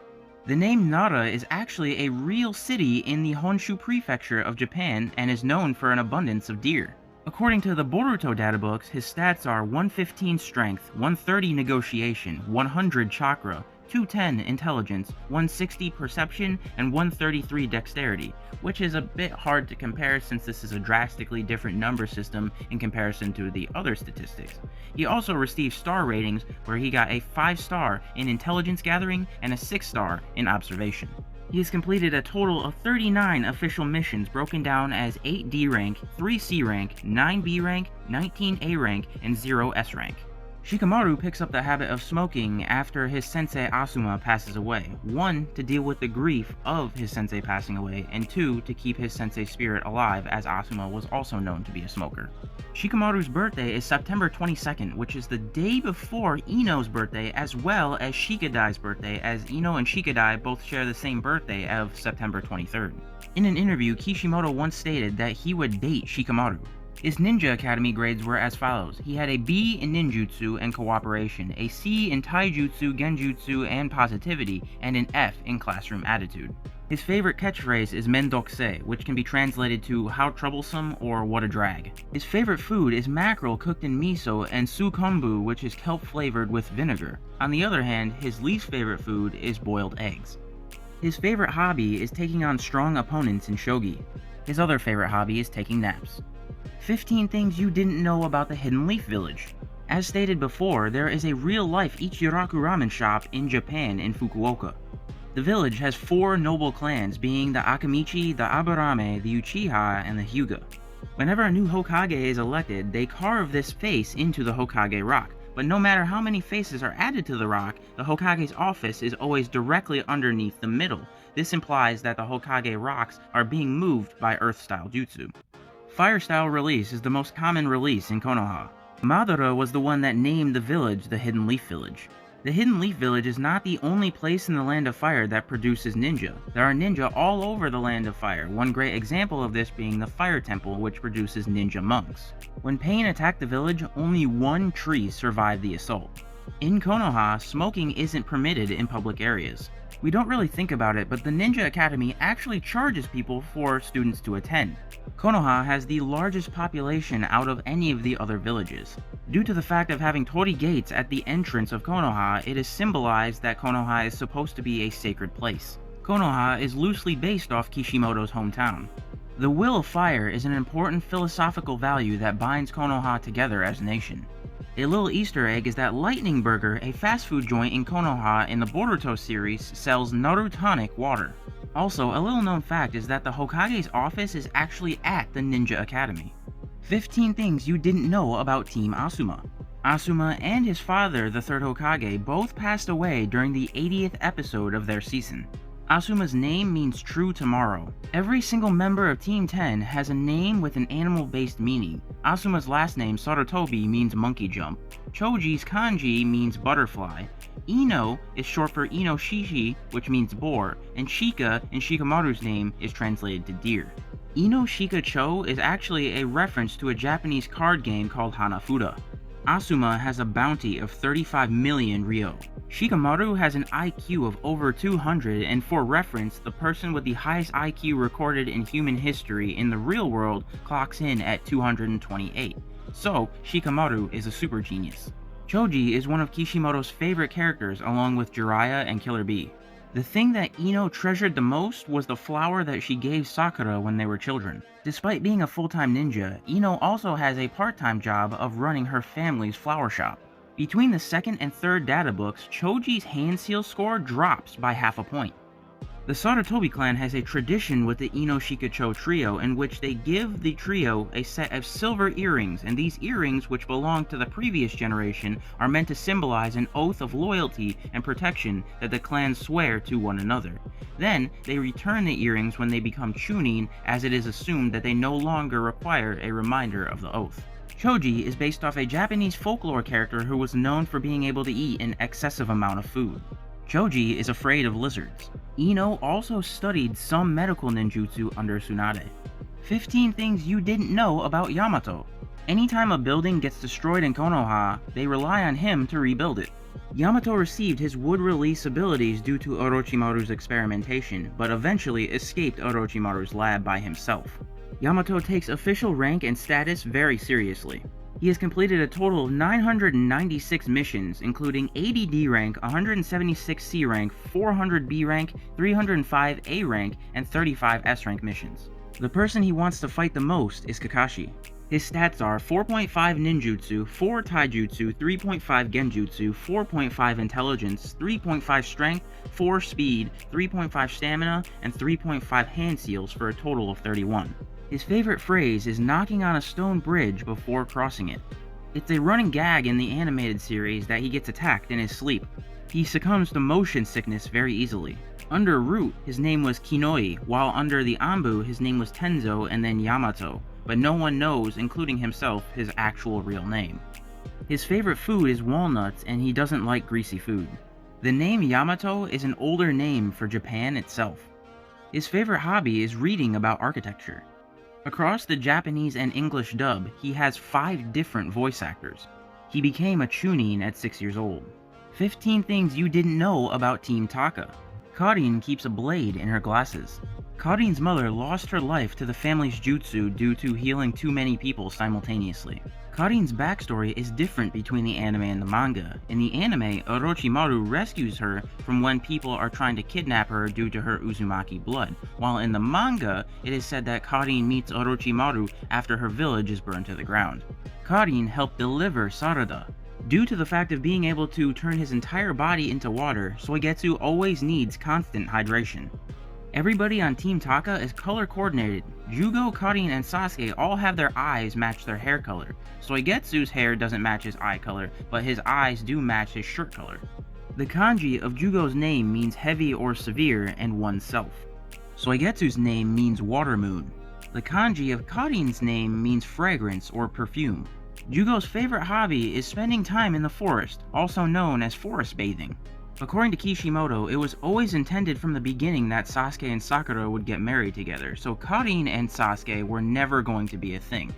The name Nara is actually a real city in the Honshu prefecture of Japan and is known for an abundance of deer. According to the Boruto databooks, his stats are 115 strength, 130 negotiation, 100 chakra, 210 intelligence, 160 perception, and 133 dexterity, which is a bit hard to compare since this is a drastically different number system in comparison to the other statistics. He also received star ratings where he got a 5-star in intelligence gathering and a 6-star in observation. He has completed a total of 39 official missions broken down as 8 D rank, 3 C rank, 9 B rank, 19 A rank, and 0 S rank. Shikamaru picks up the habit of smoking after his sensei Asuma passes away, 1 to deal with the grief of his sensei passing away, and 2 to keep his sensei's spirit alive, as Asuma was also known to be a smoker. Shikamaru's birthday is September 22nd, which is the day before Ino's birthday as well as Shikadai's birthday, as Ino and Shikadai both share the same birthday of September 23rd. In an interview, Kishimoto once stated that he would date Shikamaru. His Ninja Academy grades were as follows. He had a B in Ninjutsu and Cooperation, a C in Taijutsu, Genjutsu, and Positivity, and an F in Classroom Attitude. His favorite catchphrase is Mendokuse, which can be translated to how troublesome or what a drag. His favorite food is mackerel cooked in miso and sukonbu, which is kelp flavored with vinegar. On the other hand, his least favorite food is boiled eggs. His favorite hobby is taking on strong opponents in shogi. His other favorite hobby is taking naps. 15 things you didn't know about the Hidden Leaf Village. As stated before, there is a real-life Ichiraku ramen shop in Japan in Fukuoka. The village has 4 noble clans, being the Akamichi, the Aburame, the Uchiha, and the Hyuga. Whenever a new Hokage is elected, they carve this face into the Hokage rock, but no matter how many faces are added to the rock, the Hokage's office is always directly underneath the middle. This implies that the Hokage rocks are being moved by Earth-style jutsu. Fire-style release is the most common release in Konoha. Madara was the one that named the village the Hidden Leaf Village. The Hidden Leaf Village is not the only place in the Land of Fire that produces ninja. There are ninja all over the Land of Fire, one great example of this being the Fire Temple, which produces ninja monks. When Pain attacked the village, only 1 tree survived the assault. In Konoha, smoking isn't permitted in public areas. We don't really think about it, but the Ninja Academy actually charges people for students to attend. Konoha has the largest population out of any of the other villages. Due to the fact of having torii gates at the entrance of Konoha, it is symbolized that Konoha is supposed to be a sacred place. Konoha is loosely based off Kishimoto's hometown. The Will of Fire is an important philosophical value that binds Konoha together as a nation. A little Easter egg is that Lightning Burger, a fast food joint in Konoha in the Boruto series, sells Narutonic water. Also, a little known fact is that the Hokage's office is actually at the Ninja Academy. 15 things you didn't know about Team Asuma. Asuma and his father, the 3rd Hokage, both passed away during the 80th episode of their season. Asuma's name means true tomorrow. Every single member of Team 10 has a name with an animal-based meaning. Asuma's last name, Sarutobi, means monkey jump. Choji's kanji means butterfly. Ino is short for Inoshishi, which means boar, and Shika in Shikamaru's name is translated to deer. Ino Shika Cho is actually a reference to a Japanese card game called Hanafuda. Asuma has a bounty of 35 million ryo. Shikamaru has an IQ of over 200, and for reference, the person with the highest IQ recorded in human history in the real world clocks in at 228. So, Shikamaru is a super genius. Choji is one of Kishimoto's favorite characters along with Jiraiya and Killer Bee. The thing that Ino treasured the most was the flower that she gave Sakura when they were children. Despite being a full-time ninja, Ino also has a part-time job of running her family's flower shop. Between the second and third data books, Choji's hand seal score drops by half a point. The Sarutobi clan has a tradition with the Ino Shikacho trio in which they give the trio a set of silver earrings, and these earrings, which belong to the previous generation, are meant to symbolize an oath of loyalty and protection that the clans swear to one another. Then, they return the earrings when they become Chunin, as it is assumed that they no longer require a reminder of the oath. Choji is based off a Japanese folklore character who was known for being able to eat an excessive amount of food. Choji is afraid of lizards. Ino also studied some medical ninjutsu under Tsunade. 15 things you didn't know about Yamato. Anytime a building gets destroyed in Konoha, they rely on him to rebuild it. Yamato received his wood release abilities due to Orochimaru's experimentation, but eventually escaped Orochimaru's lab by himself. Yamato takes official rank and status very seriously. He has completed a total of 996 missions, including 80 D rank, 176 C rank, 400 B rank, 305 A rank, and 35 S rank missions. The person he wants to fight the most is Kakashi. His stats are 4.5 ninjutsu, 4 taijutsu, 3.5 genjutsu, 4.5 intelligence, 3.5 strength, 4 speed, 3.5 stamina, and 3.5 hand seals for a total of 31. His favorite phrase is knocking on a stone bridge before crossing it. It's a running gag in the animated series that he gets attacked in his sleep. He succumbs to motion sickness very easily. Under Root, his name was Kinoi, while under the Anbu, his name was Tenzo and then Yamato, but no one knows, including himself, his actual real name. His favorite food is walnuts, and he doesn't like greasy food. The name Yamato is an older name for Japan itself. His favorite hobby is reading about architecture. Across the Japanese and English dub, he has 5 different voice actors. He became a Chunin at 6 years old. 15 things you didn't know about Team Taka. Karin keeps a blade in her glasses. Karin's mother lost her life to the family's jutsu due to healing too many people simultaneously. Karin's backstory is different between the anime and the manga. In the anime, Orochimaru rescues her from when people are trying to kidnap her due to her Uzumaki blood, while in the manga, it is said that Karin meets Orochimaru after her village is burned to the ground. Karin helped deliver Sarada. Due to the fact of being able to turn his entire body into water, Soigetsu always needs constant hydration. Everybody on Team Taka is color coordinated. Jugo, Karin, and Sasuke all have their eyes match their hair color. Soigetsu's hair doesn't match his eye color, but his eyes do match his shirt color. The kanji of Jugo's name means heavy or severe and oneself. Soigetsu's name means water moon. The kanji of Karin's name means fragrance or perfume. Jugo's favorite hobby is spending time in the forest, also known as forest bathing. According to Kishimoto, it was always intended from the beginning that Sasuke and Sakura would get married together, so Karin and Sasuke were never going to be a thing.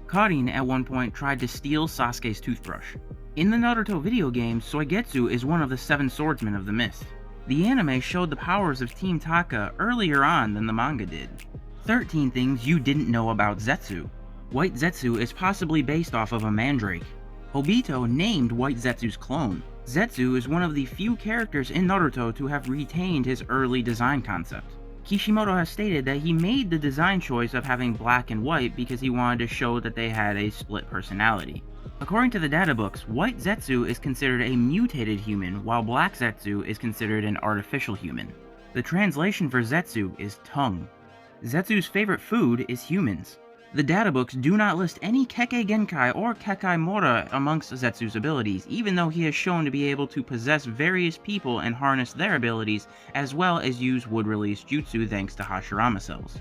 Karin at one point tried to steal Sasuke's toothbrush. In the Naruto video game, Soigetsu is one of the 7 swordsmen of the mist. The anime showed the powers of Team Taka earlier on than the manga did. 13 things you didn't know about Zetsu. White Zetsu is possibly based off of a mandrake. Obito named White Zetsu's clone. Zetsu is one of the few characters in Naruto to have retained his early design concept. Kishimoto has stated that he made the design choice of having black and white because he wanted to show that they had a split personality. According to the data books, White Zetsu is considered a mutated human, while Black Zetsu is considered an artificial human. The translation for Zetsu is tongue. Zetsu's favorite food is humans. The databooks do not list any Kekkei Genkai or Kekkei Mora amongst Zetsu's abilities, even though he is shown to be able to possess various people and harness their abilities, as well as use wood-release jutsu thanks to Hashirama cells.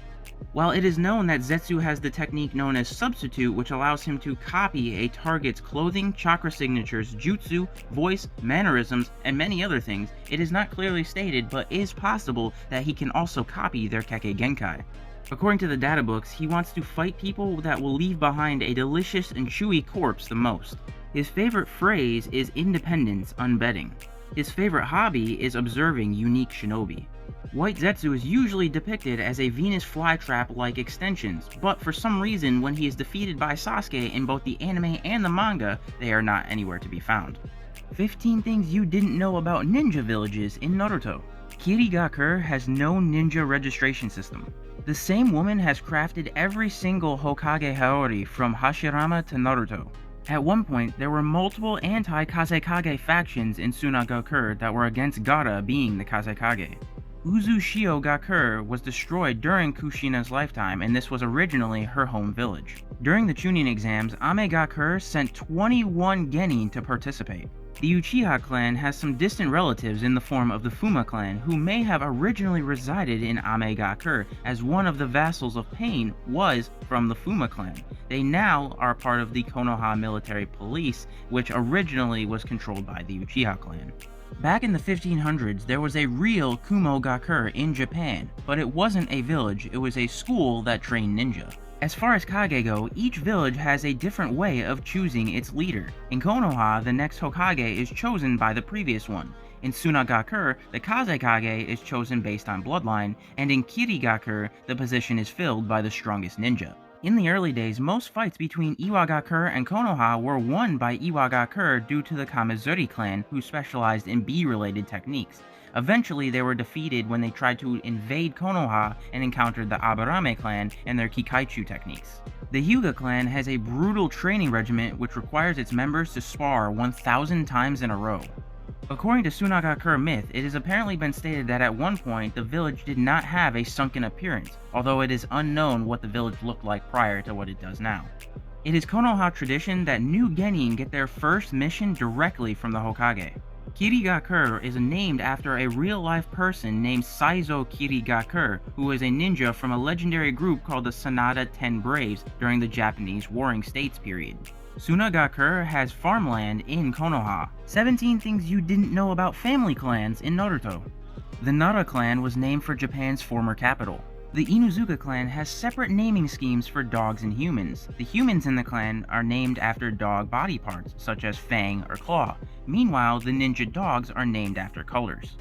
While it is known that Zetsu has the technique known as Substitute, which allows him to copy a target's clothing, chakra signatures, jutsu, voice, mannerisms, and many other things, it is not clearly stated, but is possible that he can also copy their Kekkei Genkai. According to the databooks, he wants to fight people that will leave behind a delicious and chewy corpse the most. His favorite phrase is independence unbetting. His favorite hobby is observing unique shinobi. White Zetsu is usually depicted as a Venus flytrap-like extensions, but for some reason when he is defeated by Sasuke in both the anime and the manga, they are not anywhere to be found. 15 things you didn't know about ninja villages in Naruto. Kirigakure has no ninja registration system. The same woman has crafted every single Hokage Haori from Hashirama to Naruto. At one point, there were multiple anti-Kazekage factions in Tsunade that were against Gaara being the Kazekage. Uzushio Gakure was destroyed during Kushina's lifetime, and this was originally her home village. During the Chunin exams, Amegakure sent 21 genin to participate. The Uchiha clan has some distant relatives in the form of the Fuma clan, who may have originally resided in Amegakure, as one of the vassals of Pain was from the Fuma clan. They now are part of the Konoha military police, which originally was controlled by the Uchiha clan. Back in the 1500s, there was a real Kumogakure in Japan, but it wasn't a village, it was a school that trained ninja. As far as Kage go, each village has a different way of choosing its leader. In Konoha, the next Hokage is chosen by the previous one. In Tsunade, the Kazekage is chosen based on bloodline, and in Kirigakure, the position is filled by the strongest ninja. In the early days, most fights between Iwagakure and Konoha were won by Iwagakure due to the Kamizuri clan, who specialized in bee-related techniques. Eventually, they were defeated when they tried to invade Konoha and encountered the Aburame clan and their Kikaichu techniques. The Hyuga clan has a brutal training regiment which requires its members to spar 1,000 times in a row. According to Tsunade myth, it has apparently been stated that at one point the village did not have a sunken appearance, although it is unknown what the village looked like prior to what it does now. It is Konoha tradition that new genin get their first mission directly from the Hokage. Kirigakure is named after a real-life person named Saizo Kirigakure, who is a ninja from a legendary group called the Sanada 10 Braves during the Japanese Warring States period. Tsunade has farmland in Konoha. 17 things you didn't know about family clans in Naruto. The Nara clan was named for Japan's former capital. The Inuzuka clan has separate naming schemes for dogs and humans. The humans in the clan are named after dog body parts, such as fang or claw. Meanwhile, the ninja dogs are named after colors.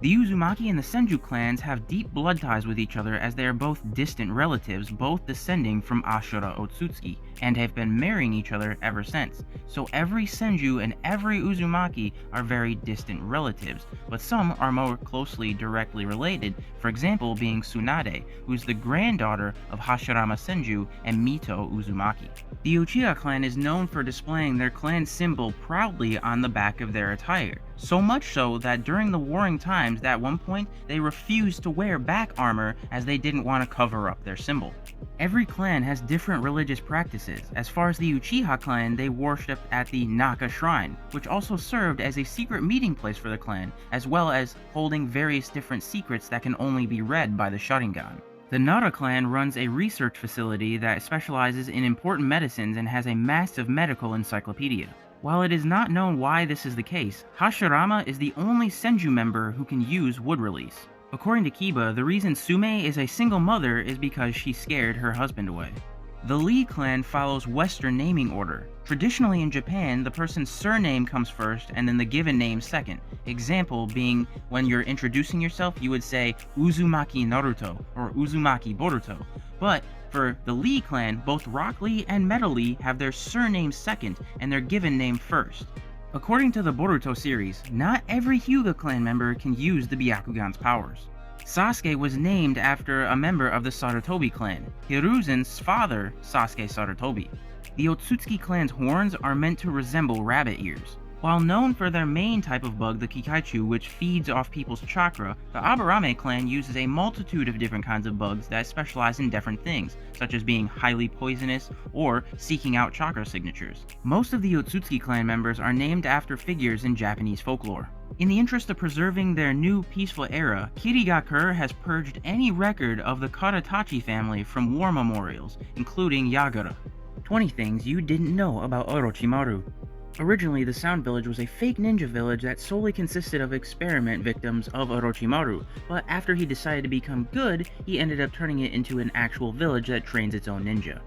The Uzumaki and the Senju clans have deep blood ties with each other as they are both distant relatives, both descending from Ashura Otsutsuki, and have been marrying each other ever since. So every Senju and every Uzumaki are very distant relatives, but some are more closely directly related, for example being Tsunade, who is the granddaughter of Hashirama Senju and Mito Uzumaki. The Uchiha clan is known for displaying their clan symbol proudly on the back of their attire. So much so that during the warring times, at one point, they refused to wear back armor as they didn't want to cover up their symbol. Every clan has different religious practices. As far as the Uchiha clan, they worshipped at the Naka Shrine, which also served as a secret meeting place for the clan, as well as holding various different secrets that can only be read by the Sharingan. The Nara clan runs a research facility that specializes in important medicines and has a massive medical encyclopedia. While it is not known why this is the case, Hashirama is the only Senju member who can use wood release. According to Kiba, the reason Sume is a single mother is because she scared her husband away. The Lee clan follows Western naming order. Traditionally in Japan, the person's surname comes first and then the given name second. Example being, when you're introducing yourself, you would say Uzumaki Naruto or Uzumaki Boruto. But for the Lee clan, both Rock Lee and Metal Lee have their surname second and their given name first. According to the Boruto series, not every Hyuga clan member can use the Byakugan's powers. Sasuke was named after a member of the Sarutobi clan, Hiruzen's father, Sasuke Sarutobi. The Otsutsuki clan's horns are meant to resemble rabbit ears. While known for their main type of bug, the Kikaichu, which feeds off people's chakra, the Aburame clan uses a multitude of different kinds of bugs that specialize in different things, such as being highly poisonous or seeking out chakra signatures. Most of the Otsutsuki clan members are named after figures in Japanese folklore. In the interest of preserving their new peaceful era, Kirigakure has purged any record of the Karatachi family from war memorials, including Yagura. 20 things you didn't know about Orochimaru. Originally, the Sound Village was a fake ninja village that solely consisted of experiment victims of Orochimaru, but after he decided to become good, he ended up turning it into an actual village that trains its own ninja.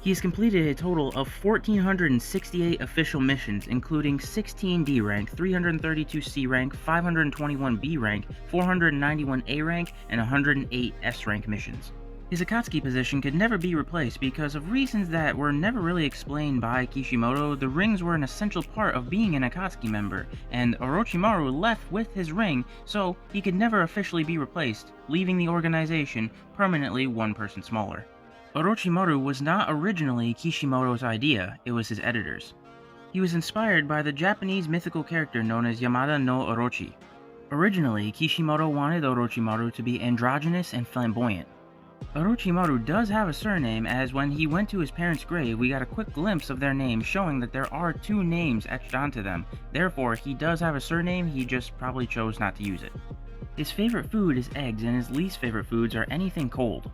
He has completed a total of 1,468 official missions, including 16 D rank, 332 C rank, 521 B rank, 491 A rank, and 108 S rank missions. His Akatsuki position could never be replaced because of reasons that were never really explained by Kishimoto. The rings were an essential part of being an Akatsuki member, and Orochimaru left with his ring, so he could never officially be replaced, leaving the organization permanently one person smaller. Orochimaru was not originally Kishimoto's idea, it was his editor's. He was inspired by the Japanese mythical character known as Yamada no Orochi. Originally, Kishimoto wanted Orochimaru to be androgynous and flamboyant. Orochimaru does have a surname, as when he went to his parents' grave we got a quick glimpse of their names showing that there are two names etched onto them. Therefore, he does have a surname, he just probably chose not to use it. His favorite food is eggs and his least favorite foods are anything cold.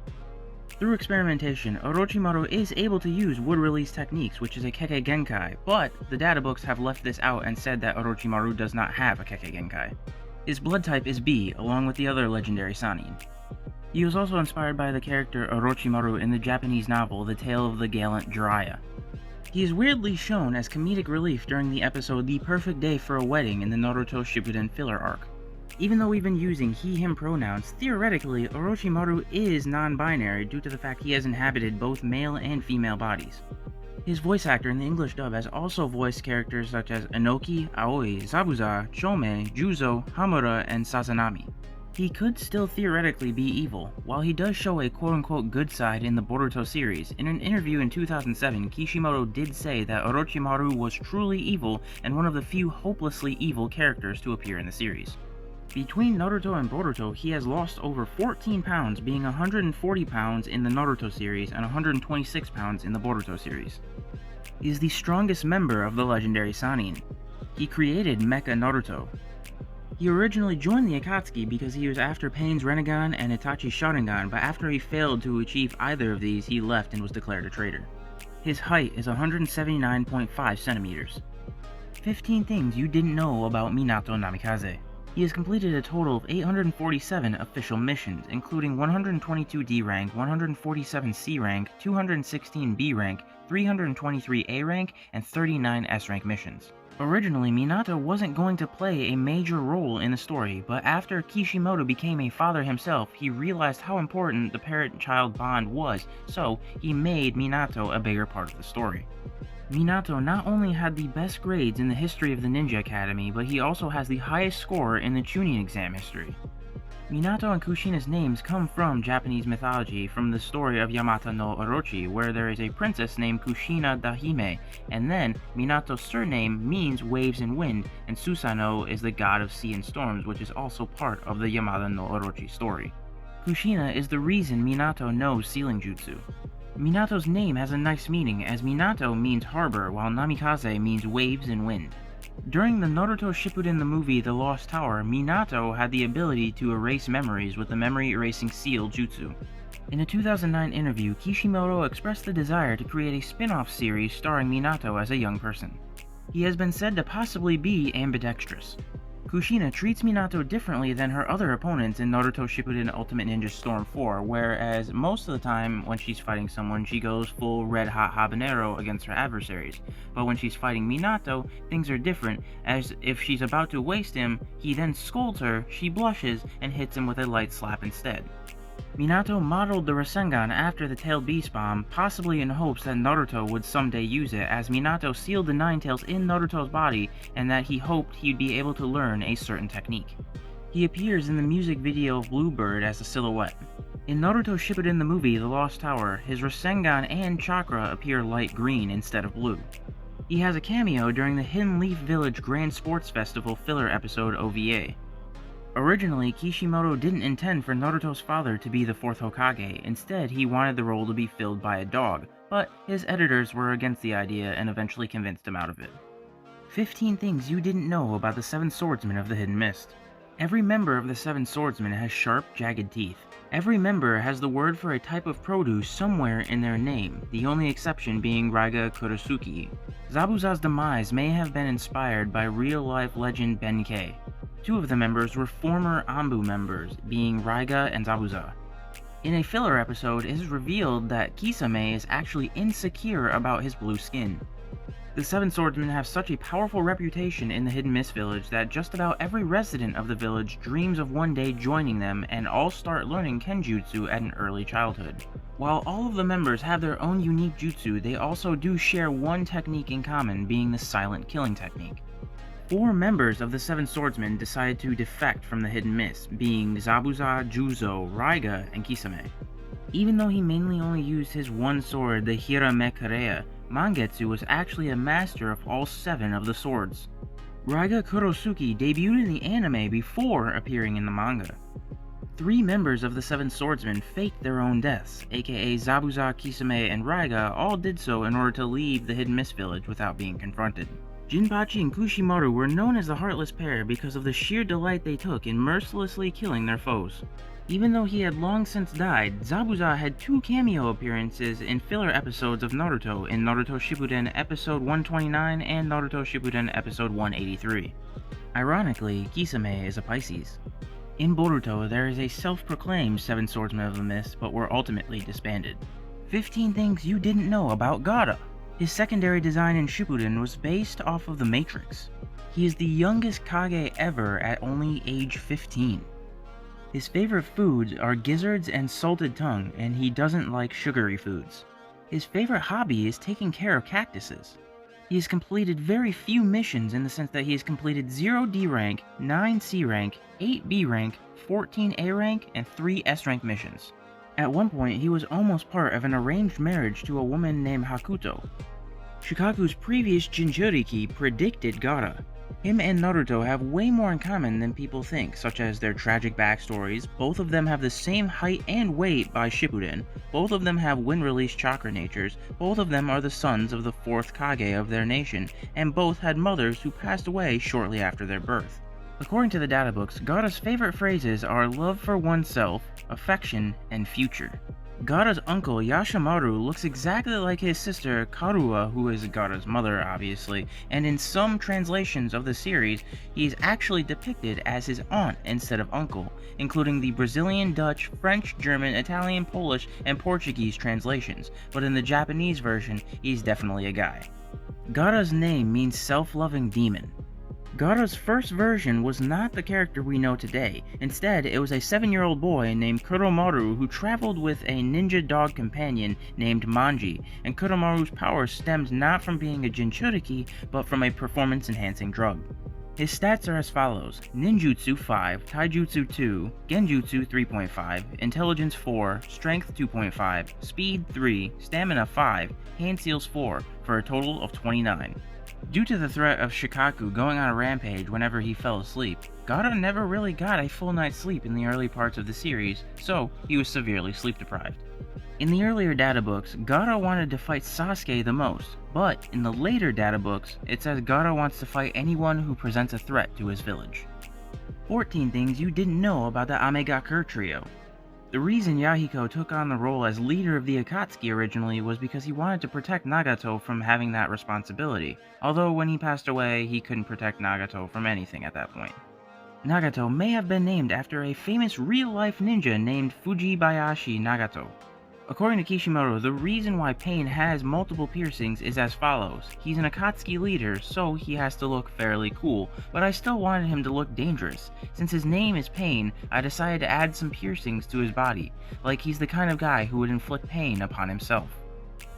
Through experimentation, Orochimaru is able to use wood release techniques, which is a Kekkei Genkai, but the data books have left this out and said that Orochimaru does not have a Kekkei Genkai. His blood type is B, along with the other legendary Sannin. He was also inspired by the character Orochimaru in the Japanese novel The Tale of the Gallant Jiraiya. He is weirdly shown as comedic relief during the episode The Perfect Day for a Wedding in the Naruto Shippuden filler arc. Even though we've been using he/him pronouns, theoretically, Orochimaru is non-binary due to the fact he has inhabited both male and female bodies. His voice actor in the English dub has also voiced characters such as Inoki, Aoi, Zabuza, Chome, Juzo, Hamura, and Sazanami. He could still theoretically be evil. While he does show a quote-unquote good side in the Boruto series, in an interview in 2007, Kishimoto did say that Orochimaru was truly evil and one of the few hopelessly evil characters to appear in the series. Between Naruto and Boruto, he has lost over 14 pounds, being 140 pounds in the Naruto series and 126 pounds in the Boruto series. He is the strongest member of the legendary Sannin. He created Mecha Naruto. He originally joined the Akatsuki because he was after Pain's Rinnegan and Itachi Sharingan, but after he failed to achieve either of these, he left and was declared a traitor. His height is 179.5 centimeters. 15 things you didn't know about Minato Namikaze. He has completed a total of 847 official missions, including 122 D rank, 147 C rank, 216 B rank, 323 A rank, and 39 S rank missions. Originally, Minato wasn't going to play a major role in the story, but after Kishimoto became a father himself, he realized how important the parent-child bond was, so he made Minato a bigger part of the story. Minato not only had the best grades in the history of the Ninja Academy, but he also has the highest score in the Chunin exam history. Minato and Kushina's names come from Japanese mythology from the story of Yamato no Orochi, where there is a princess named Kushina Dahime, and then Minato's surname means waves and wind, and Susanoo is the god of sea and storms, which is also part of the Yamato no Orochi story. Kushina is the reason Minato knows sealing jutsu. Minato's name has a nice meaning, as Minato means harbor, while Namikaze means waves and wind. During the Naruto Shippuden the movie The Lost Tower, Minato had the ability to erase memories with the memory erasing seal jutsu. In a 2009 interview, Kishimoto expressed the desire to create a spin-off series starring Minato as a young person. He has been said to possibly be ambidextrous. Kushina treats Minato differently than her other opponents in Naruto Shippuden Ultimate Ninja Storm 4, whereas most of the time when she's fighting someone, she goes full red hot habanero against her adversaries. But when she's fighting Minato, things are different, as if she's about to waste him, he then scolds her, she blushes, and hits him with a light slap instead. Minato modeled the Rasengan after the Tailed Beast Bomb, possibly in hopes that Naruto would someday use it, as Minato sealed the Nine Tails in Naruto's body and that he hoped he'd be able to learn a certain technique. He appears in the music video of Bluebird as a silhouette. In Naruto Shippuden the movie The Lost Tower, his Rasengan and chakra appear light green instead of blue. He has a cameo during the Hidden Leaf Village Grand Sports Festival filler episode OVA. Originally, Kishimoto didn't intend for Naruto's father to be the 4th Hokage, instead he wanted the role to be filled by a dog, but his editors were against the idea and eventually convinced him out of it. 15 things you didn't know about the 7 Swordsmen of the Hidden Mist. Every member of the 7 Swordsmen has sharp, jagged teeth. Every member has the word for a type of produce somewhere in their name, the only exception being Raiga Kurosuki. Zabuza's demise may have been inspired by real-life legend Benkei. 2 of the members were former Anbu members, being Raiga and Zabuza. In a filler episode, it is revealed that Kisame is actually insecure about his blue skin. The Seven Swordsmen have such a powerful reputation in the Hidden Mist Village that just about every resident of the village dreams of one day joining them and all start learning Kenjutsu at an early childhood. While all of the members have their own unique jutsu, they also do share one technique in common, being the silent killing technique. 4 members of the Seven Swordsmen decided to defect from the Hidden Mist, being Zabuza, Juzo, Raiga, and Kisame. Even though he mainly only used his one sword, the Hiramekarea, Mangetsu was actually a master of all 7 of the swords. Raiga Kurosuke debuted in the anime before appearing in the manga. 3 members of the Seven Swordsmen faked their own deaths, aka Zabuza, Kisame, and Raiga all did so in order to leave the Hidden Mist Village without being confronted. Jinpachi and Kushimaru were known as the Heartless Pair because of the sheer delight they took in mercilessly killing their foes. Even though he had long since died, Zabuza had 2 cameo appearances in filler episodes of Naruto in Naruto Shippuden episode 129 and Naruto Shippuden episode 183. Ironically, Kisame is a Pisces. In Boruto, there is a self-proclaimed Seven Swordsmen of the Mist, but were ultimately disbanded. 15 things you didn't know about Gaara. His secondary design in Shippuden was based off of the Matrix. He is the youngest Kage ever at only age 15. His favorite foods are gizzards and salted tongue, and he doesn't like sugary foods. His favorite hobby is taking care of cactuses. He has completed very few missions in the sense that he has completed 0 D rank, 9 C rank, 8 B rank, 14 A rank, and 3 S rank missions. At one point, he was almost part of an arranged marriage to a woman named Hakuto. Shikaku's previous Jinchuriki predicted Gaara. Him and Naruto have way more in common than people think, such as their tragic backstories. Both of them have the same height and weight by Shippuden, both of them have wind-release chakra natures, both of them are the sons of the 4th Kage of their nation, and both had mothers who passed away shortly after their birth. According to the databooks, Gaara's favorite phrases are love for oneself, affection, and future. Gaara's uncle Yashimaru looks exactly like his sister Karua, who is Gaara's mother obviously, and in some translations of the series, he is actually depicted as his aunt instead of uncle, including the Brazilian, Dutch, French, German, Italian, Polish, and Portuguese translations, but in the Japanese version, he's definitely a guy. Gaara's name means self-loving demon. Gaara's first version was not the character we know today. Instead, it was a 7-year-old boy named Kuromaru who traveled with a ninja dog companion named Manji, and Kuromaru's power stemmed not from being a Jinchuriki, but from a performance-enhancing drug. His stats are as follows: Ninjutsu 5, Taijutsu 2, Genjutsu 3.5, Intelligence 4, Strength 2.5, Speed 3, Stamina 5, Hand Seals 4, for a total of 29. Due to the threat of Shikaku going on a rampage whenever he fell asleep, Gaara never really got a full night's sleep in the early parts of the series, so he was severely sleep deprived. In the earlier databooks, Gaara wanted to fight Sasuke the most, but in the later databooks, it says Gaara wants to fight anyone who presents a threat to his village. 14 things you didn't know about the Amegakure Trio. The reason Yahiko took on the role as leader of the Akatsuki originally was because he wanted to protect Nagato from having that responsibility, although when he passed away, he couldn't protect Nagato from anything at that point. Nagato may have been named after a famous real-life ninja named Fujibayashi Nagato. According to Kishimaru, the reason why Pain has multiple piercings is as follows. He's an Akatsuki leader, so he has to look fairly cool, but I still wanted him to look dangerous. Since his name is Pain, I decided to add some piercings to his body, like he's the kind of guy who would inflict pain upon himself.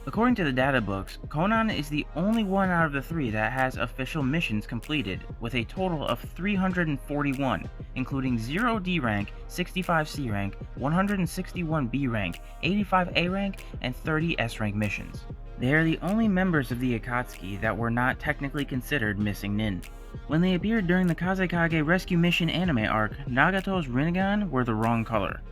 According to the databooks, Conan is the only one out of the 3 that has official missions completed, with a total of 341, including 0 D rank, 65 C rank, 161 B rank, 85 A rank, and 30 S rank missions. They are the only members of the Akatsuki that were not technically considered missing nin. When they appeared during the Kazekage Rescue Mission anime arc, Nagato's Rinnegan were the wrong color.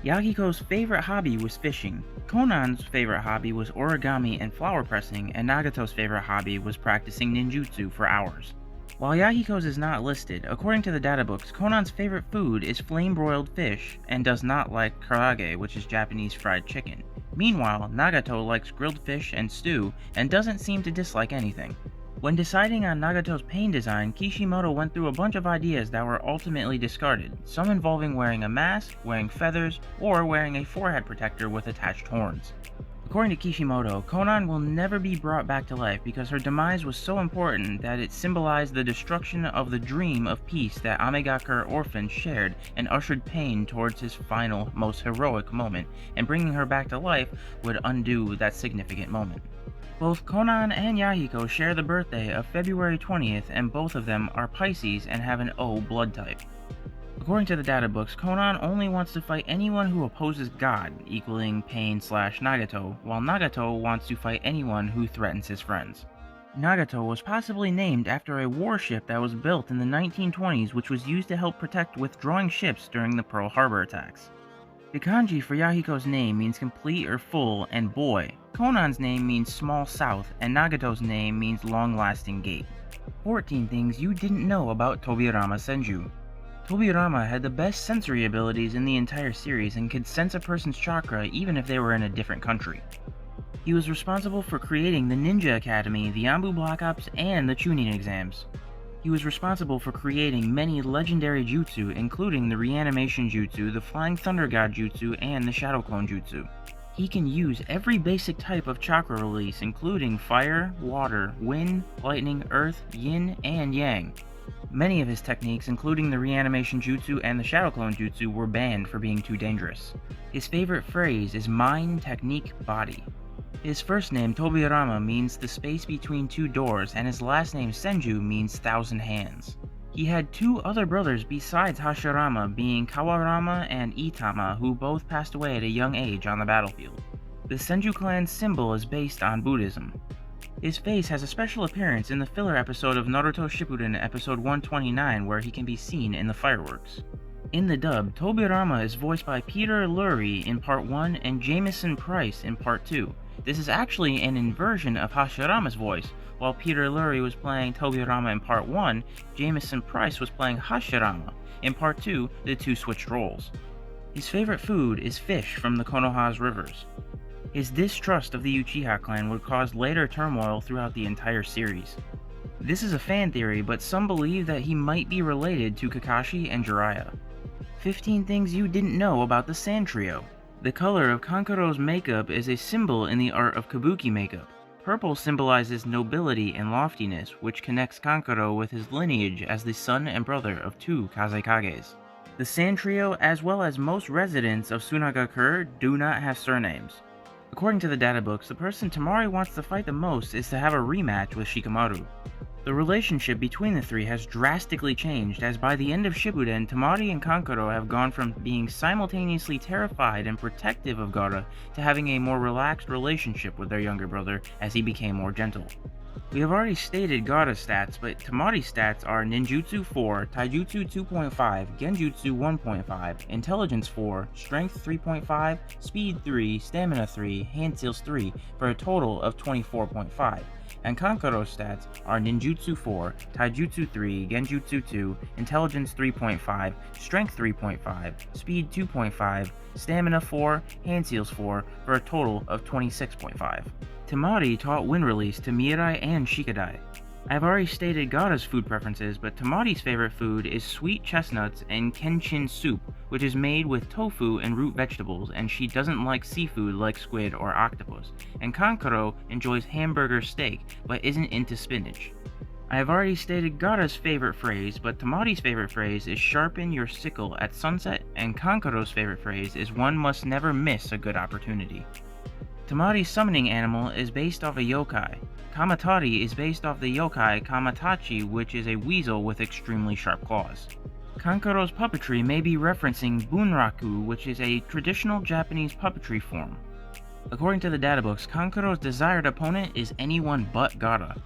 Yahiko's favorite hobby was fishing, Conan's favorite hobby was origami and flower pressing, and Nagato's favorite hobby was practicing ninjutsu for hours. While Yahiko's is not listed, according to the databooks, Conan's favorite food is flame-broiled fish and does not like karage, which is Japanese fried chicken. Meanwhile, Nagato likes grilled fish and stew and doesn't seem to dislike anything. When deciding on Nagato's pain design, Kishimoto went through a bunch of ideas that were ultimately discarded, some involving wearing a mask, wearing feathers, or wearing a forehead protector with attached horns. According to Kishimoto, Konan will never be brought back to life because her demise was so important that it symbolized the destruction of the dream of peace that Amegakure orphans shared and ushered pain towards his final, most heroic moment, and bringing her back to life would undo that significant moment. Both Konan and Yahiko share the birthday of February 20th, and both of them are Pisces and have an O blood type. According to the data books, Konan only wants to fight anyone who opposes God, equaling Pain/Nagato, while Nagato wants to fight anyone who threatens his friends. Nagato was possibly named after a warship that was built in the 1920s which was used to help protect withdrawing ships during the Pearl Harbor attacks. The kanji for Yahiko's name means complete or full and boy. Konan's name means small south, and Nagato's name means long-lasting gate. 14 things you didn't know about Tobirama Senju. Tobirama had the best sensory abilities in the entire series and could sense a person's chakra even if they were in a different country. He was responsible for creating the Ninja Academy, the Anbu Black Ops, and the Chunin exams. He was responsible for creating many legendary jutsu, including the Reanimation Jutsu, the Flying Thunder God Jutsu, and the Shadow Clone Jutsu. He can use every basic type of chakra release, including fire, water, wind, lightning, earth, yin, and yang. Many of his techniques, including the Reanimation Jutsu and the Shadow Clone Jutsu, were banned for being too dangerous. His favorite phrase is mind, technique, body. His first name, Tobirama, means the space between two doors, and his last name, Senju, means 1,000 hands. He had two other brothers besides Hashirama, being Kawarama and Itama, who both passed away at a young age on the battlefield. The Senju clan's symbol is based on Buddhism. His face has a special appearance in the filler episode of Naruto Shippuden episode 129 where he can be seen in the fireworks. In the dub, Tobirama is voiced by Peter Lurry in Part 1 and Jameson Price in Part 2. This is actually an inversion of Hashirama's voice. While Peter Lurry was playing Tobirama in Part 1, Jameson Price was playing Hashirama. In Part 2, the two switched roles. His favorite food is fish from the Konoha's rivers. His distrust of the Uchiha clan would cause later turmoil throughout the entire series. This is a fan theory, but some believe that he might be related to Kakashi and Jiraiya. 15 things you didn't know about the Sand Trio. The color of Kankuro's makeup is a symbol in the art of kabuki makeup. Purple symbolizes nobility and loftiness, which connects Kankuro with his lineage as the son and brother of two Kazekages. The Sand Trio, as well as most residents of Tsunagakure, do not have surnames. According to the databooks, the person Tamari wants to fight the most is to have a rematch with Shikamaru. The relationship between the three has drastically changed, as by the end of Shippuden, Tamari and Kankuro have gone from being simultaneously terrified and protective of Gaara to having a more relaxed relationship with their younger brother as he became more gentle. We have already stated Gaara's stats, but Tamari's stats are Ninjutsu 4, Taijutsu 2.5, Genjutsu 1.5, Intelligence 4, Strength 3.5, Speed 3, Stamina 3, Hand Seals 3, for a total of 24.5. And Kankuro's stats are Ninjutsu 4, Taijutsu 3, Genjutsu 2, Intelligence 3.5, Strength 3.5, Speed 2.5, Stamina 4, Hand Seals 4, for a total of 26.5. Tamari taught Wind Release to Mirai and Shikadai. I have already stated Gaara's food preferences, but Tamari's favorite food is sweet chestnuts and kenchin soup, which is made with tofu and root vegetables, and she doesn't like seafood like squid or octopus. And Kankuro enjoys hamburger steak, but isn't into spinach. I have already stated Gaara's favorite phrase, but Tamari's favorite phrase is sharpen your sickle at sunset, and Kankuro's favorite phrase is one must never miss a good opportunity. Tamari's summoning animal is based off a yokai. Kamatari is based off the yokai Kamatachi, which is a weasel with extremely sharp claws. Kankuro's puppetry may be referencing bunraku, which is a traditional Japanese puppetry form. According to the databooks, Kankuro's desired opponent is anyone but Gaara.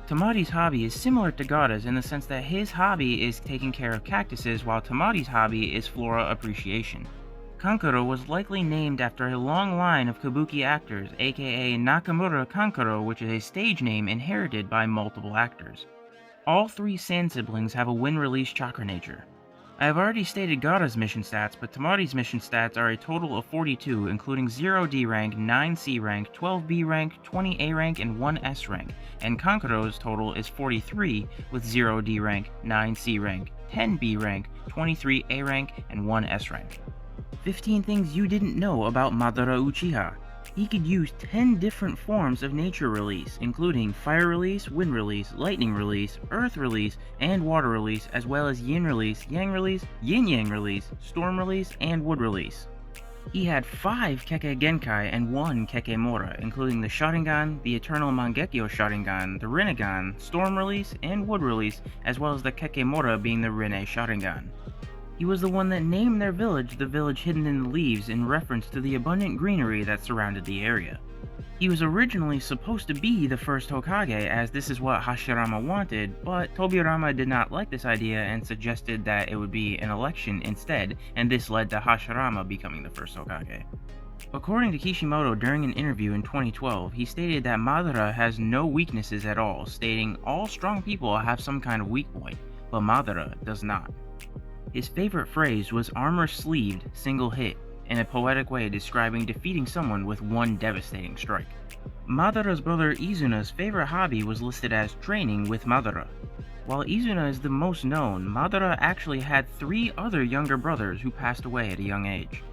Tamari's hobby is similar to Gaara's in the sense that his hobby is taking care of cactuses, while Tamari's hobby is flora appreciation. Kankuro was likely named after a long line of kabuki actors, aka Nakamura Kankuro, which is a stage name inherited by multiple actors. All three Sand siblings have a wind-release chakra nature. I have already stated Gaara's mission stats, but Tamari's mission stats are a total of 42, including 0 D rank, 9 C rank, 12 B rank, 20 A rank, and 1 S rank, and Kankuro's total is 43, with 0 D rank, 9 C rank, 10 B rank, 23 A rank, and 1 S rank. 15 things you didn't know about Madara Uchiha. He could use 10 different forms of nature release, including fire release, wind release, lightning release, earth release, and water release, as well as yin release, yang release, yin yang release, storm release, and wood release. He had 5 Kekkei Genkai and 1 Kekkei Mora, including the Sharingan, the Eternal Mangekyo Sharingan, the Rinnegan, Storm Release, and Wood Release, as well as the Kekkei Mora being the Rinne Sharingan. He was the one that named their village the village hidden in the leaves in reference to the abundant greenery that surrounded the area. He was originally supposed to be the first Hokage, as this is what Hashirama wanted, but Tobirama did not like this idea and suggested that it would be an election instead, and this led to Hashirama becoming the first Hokage. According to Kishimoto during an interview in 2012, he stated that Madara has no weaknesses at all, stating all strong people have some kind of weak point, but Madara does not. His favorite phrase was armor-sleeved, single hit, in a poetic way describing defeating someone with one devastating strike. Madara's brother Izuna's favorite hobby was listed as training with Madara. While Izuna is the most known, Madara actually had 3 other younger brothers who passed away at a young age.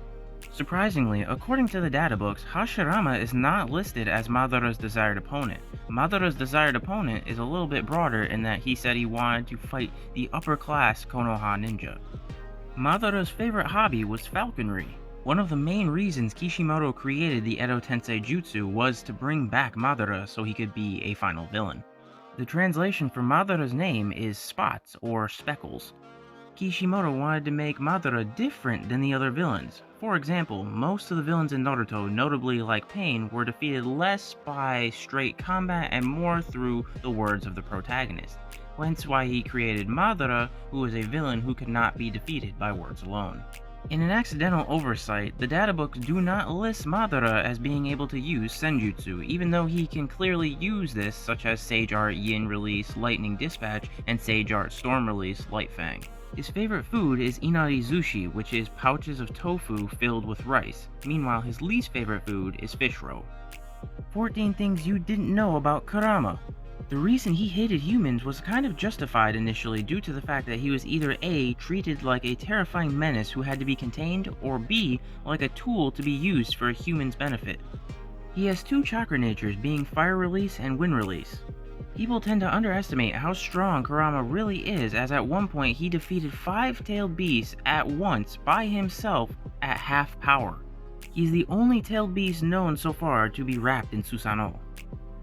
Surprisingly, according to the databooks, Hashirama is not listed as Madara's desired opponent. Madara's desired opponent is a little bit broader in that he said he wanted to fight the upper-class Konoha ninja. Madara's favorite hobby was falconry. One of the main reasons Kishimoto created the Edo Tensei Jutsu was to bring back Madara so he could be a final villain. The translation for Madara's name is spots or speckles. Kishimoto wanted to make Madara different than the other villains. For example, most of the villains in Naruto, notably like Pain, were defeated less by straight combat and more through the words of the protagonist. Hence why he created Madara, who was a villain who could not be defeated by words alone. In an accidental oversight, the databooks do not list Madara as being able to use Senjutsu, even though he can clearly use this, such as Sage Art Yin Release, Lightning Dispatch, and Sage Art Storm Release, Light Fang. His favorite food is inari sushi, which is pouches of tofu filled with rice. Meanwhile, his least favorite food is fish roe. 14 things you didn't know about Kurama. The reason he hated humans was kind of justified initially due to the fact that he was either A, treated like a terrifying menace who had to be contained, or B, like a tool to be used for a human's benefit. He has 2 chakra natures, being fire release and wind release. People tend to underestimate how strong Kurama really is, as at one point he defeated 5-tailed beasts at once by himself at half power. He's the only tailed beast known so far to be wrapped in Susanoo.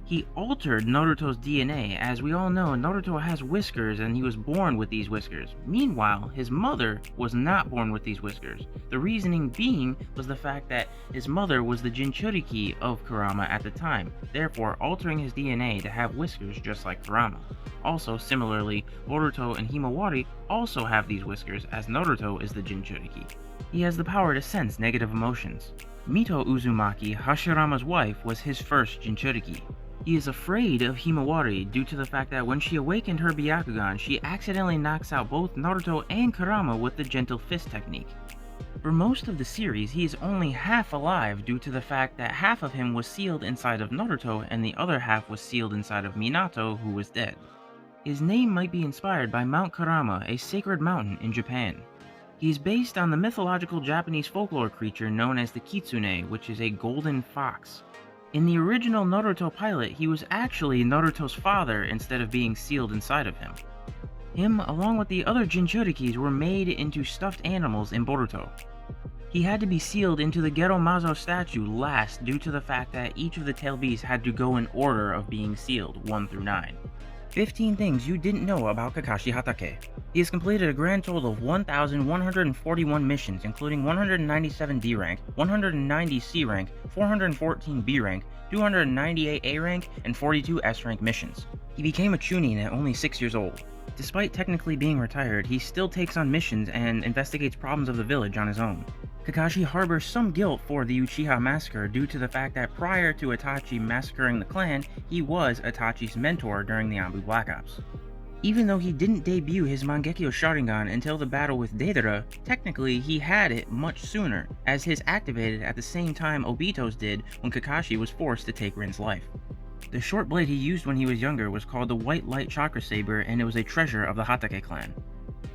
He altered Naruto's DNA. As we all know, Naruto has whiskers and he was born with these whiskers. Meanwhile, his mother was not born with these whiskers. The reasoning being was the fact that his mother was the Jinchuriki of Kurama at the time, therefore altering his DNA to have whiskers just like Kurama. Also, similarly, Boruto and Himawari also have these whiskers, as Naruto is the Jinchuriki. He has the power to sense negative emotions. Mito Uzumaki, Hashirama's wife, was his first Jinchuriki. He is afraid of Himawari due to the fact that when she awakened her Byakugan, she accidentally knocks out both Naruto and Kurama with the gentle fist technique. For most of the series, he is only half alive due to the fact that half of him was sealed inside of Naruto and the other half was sealed inside of Minato, who was dead. His name might be inspired by Mount Kurama, a sacred mountain in Japan. He is based on the mythological Japanese folklore creature known as the Kitsune, which is a golden fox. In the original Naruto pilot, he was actually Naruto's father instead of being sealed inside of him. Him, along with the other Jinchurikis, were made into stuffed animals in Boruto. He had to be sealed into the Geromazo statue last due to the fact that each of the tail beasts had to go in order of being sealed, 1 through 9. 15 things you didn't know about Kakashi Hatake. He has completed a grand total of 1,141 missions, including 197 D rank, 190 C rank, 414 B rank, 298 A rank, and 42 S rank missions. He became a Chunin at only 6 years old. Despite technically being retired, he still takes on missions and investigates problems of the village on his own. Kakashi harbors some guilt for the Uchiha massacre due to the fact that prior to Itachi massacring the clan, he was Itachi's mentor during the Anbu Black Ops. Even though he didn't debut his Mangekyo Sharingan until the battle with Deidara, technically he had it much sooner, as his activated at the same time Obito's did when Kakashi was forced to take Rin's life. The short blade he used when he was younger was called the White Light Chakra Saber, and it was a treasure of the Hatake clan.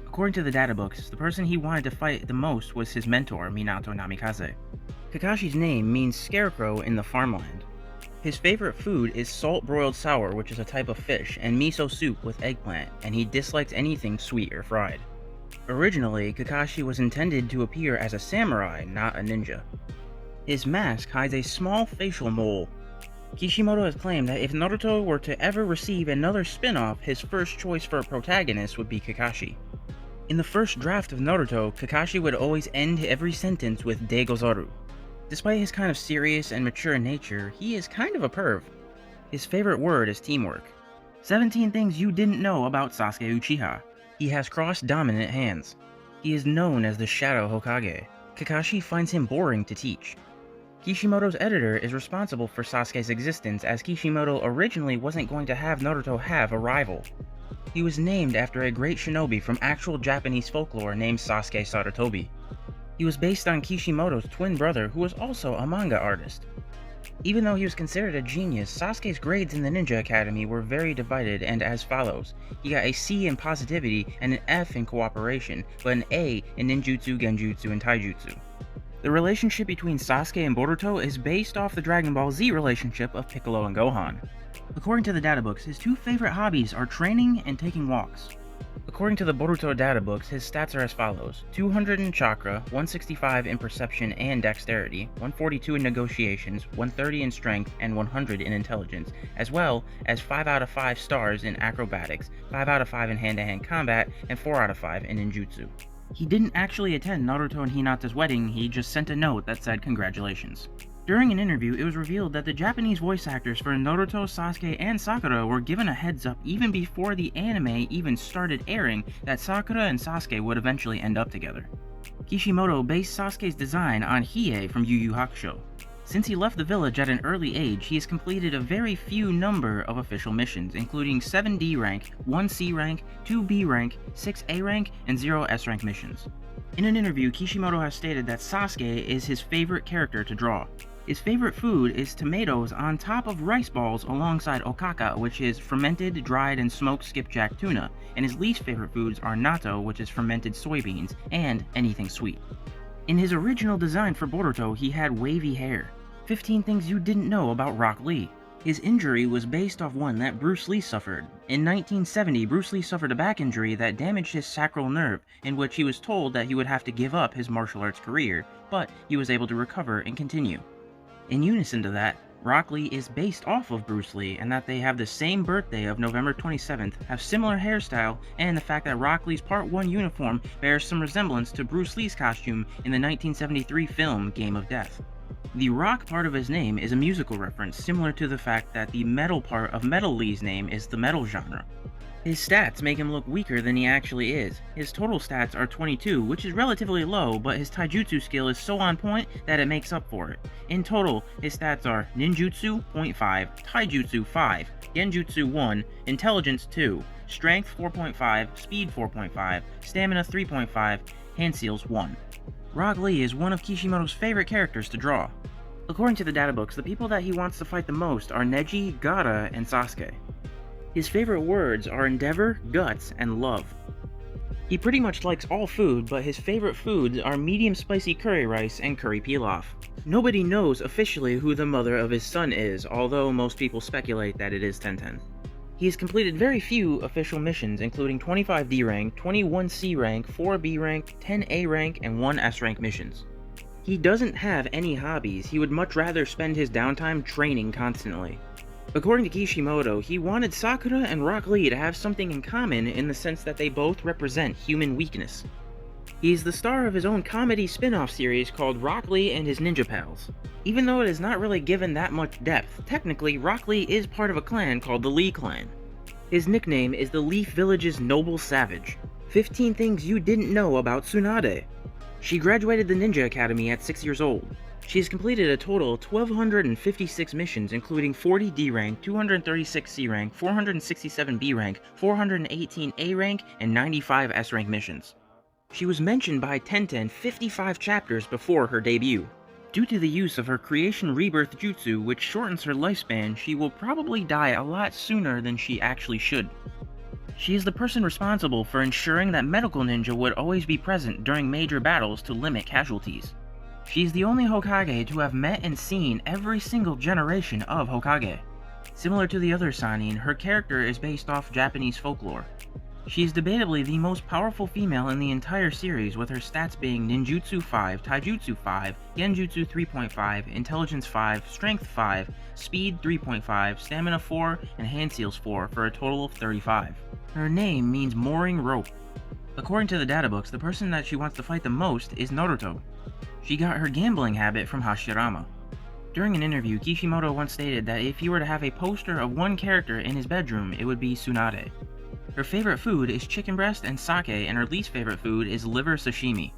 According to the databooks, the person he wanted to fight the most was his mentor, Minato Namikaze. Kakashi's name means scarecrow in the farmland. His favorite food is salt-broiled sour, which is a type of fish, and miso soup with eggplant, and he dislikes anything sweet or fried. Originally, Kakashi was intended to appear as a samurai, not a ninja. His mask hides a small facial mole. Kishimoto has claimed that if Naruto were to ever receive another spin-off, his first choice for a protagonist would be Kakashi. In the first draft of Naruto, Kakashi would always end every sentence with Deigozaru. Despite his kind of serious and mature nature, he is kind of a perv. His favorite word is teamwork. 17 things you didn't know about Sasuke Uchiha. He has cross-dominant hands. He is known as the Shadow Hokage. Kakashi finds him boring to teach. Kishimoto's editor is responsible for Sasuke's existence, as Kishimoto originally wasn't going to have Naruto have a rival. He was named after a great shinobi from actual Japanese folklore named Sasuke Sarutobi. He was based on Kishimoto's twin brother, who was also a manga artist. Even though he was considered a genius, Sasuke's grades in the Ninja Academy were very divided and as follows. He got a C in positivity and an F in cooperation, but an A in ninjutsu, genjutsu, and taijutsu. The relationship between Sasuke and Boruto is based off the Dragon Ball Z relationship of Piccolo and Gohan. According to the databooks, his two favorite hobbies are training and taking walks. According to the Boruto databooks, his stats are as follows: 200 in chakra, 165 in perception and dexterity, 142 in negotiations, 130 in strength, and 100 in intelligence, as well as 5 out of 5 stars in acrobatics, 5 out of 5 in hand-to-hand combat, and 4 out of 5 in ninjutsu. He didn't actually attend Naruto and Hinata's wedding, he just sent a note that said congratulations. During an interview, it was revealed that the Japanese voice actors for Naruto, Sasuke, and Sakura were given a heads up even before the anime even started airing that Sakura and Sasuke would eventually end up together. Kishimoto based Sasuke's design on Hiei from Yu Yu Hakusho. Since he left the village at an early age, he has completed a very few number of official missions, including 7 D rank, 1 C rank, 2 B rank, 6 A rank, and 0 S rank missions. In an interview, Kishimoto has stated that Sasuke is his favorite character to draw. His favorite food is tomatoes on top of rice balls alongside okaka, which is fermented, dried, and smoked skipjack tuna, and his least favorite foods are natto, which is fermented soybeans, and anything sweet. In his original design for Boruto, he had wavy hair. 15 things you didn't know about Rock Lee. His injury was based off one that Bruce Lee suffered. In 1970, Bruce Lee suffered a back injury that damaged his sacral nerve, in which he was told that he would have to give up his martial arts career, but he was able to recover and continue. In unison to that, Rock Lee is based off of Bruce Lee, and that they have the same birthday of November 27th, have similar hairstyle, and the fact that Rock Lee's Part 1 uniform bears some resemblance to Bruce Lee's costume in the 1973 film Game of Death. The rock part of his name is a musical reference, similar to the fact that the metal part of Metal Lee's name is the metal genre. His stats make him look weaker than he actually is. His total stats are 22, which is relatively low, but his taijutsu skill is so on point that it makes up for it. In total, his stats are ninjutsu 0.5, taijutsu 5, genjutsu 1, intelligence 2, strength 4.5, speed 4.5, stamina 3.5, hand seals 1. Rock Lee is one of Kishimoto's favorite characters to draw. According to the databooks, the people that he wants to fight the most are Neji, Gaara, and Sasuke. His favorite words are endeavor, guts, and love. He pretty much likes all food, but his favorite foods are medium spicy curry rice and curry pilaf. Nobody knows officially who the mother of his son is, although most people speculate that it is Tenten. He has completed very few official missions, including 25 D rank, 21 C rank, 4 B rank, 10 A rank, and 1 S rank missions. He doesn't have any hobbies, he would much rather spend his downtime training constantly. According to Kishimoto, he wanted Sakura and Rock Lee to have something in common in the sense that they both represent human weakness. He is the star of his own comedy spin-off series called Rock Lee and His Ninja Pals. Even though it is not really given that much depth, technically Rock Lee is part of a clan called the Lee Clan. His nickname is the Leaf Village's Noble Savage. 15 things you didn't know about Tsunade. She graduated the Ninja Academy at 6 years old. She has completed a total of 1,256 missions, including 40 D rank, 236 C rank, 467 B rank, 418 A rank, and 95 S rank missions. She was mentioned by Tenten 55 chapters before her debut. Due to the use of her Creation Rebirth Jutsu, which shortens her lifespan, she will probably die a lot sooner than she actually should. She is the person responsible for ensuring that medical ninja would always be present during major battles to limit casualties. She is the only Hokage to have met and seen every single generation of Hokage. Similar to the other Sannin, her character is based off Japanese folklore. She is debatably the most powerful female in the entire series, with her stats being Ninjutsu 5, Taijutsu 5, Genjutsu 3.5, Intelligence 5, Strength 5, Speed 3.5, Stamina 4, and Hand Seals 4 for a total of 35. Her name means mooring rope. According to the databooks, the person that she wants to fight the most is Naruto. She got her gambling habit from Hashirama. During an interview, Kishimoto once stated that if he were to have a poster of one character in his bedroom, it would be Tsunade. Her favorite food is chicken breast and sake, and her least favorite food is liver sashimi.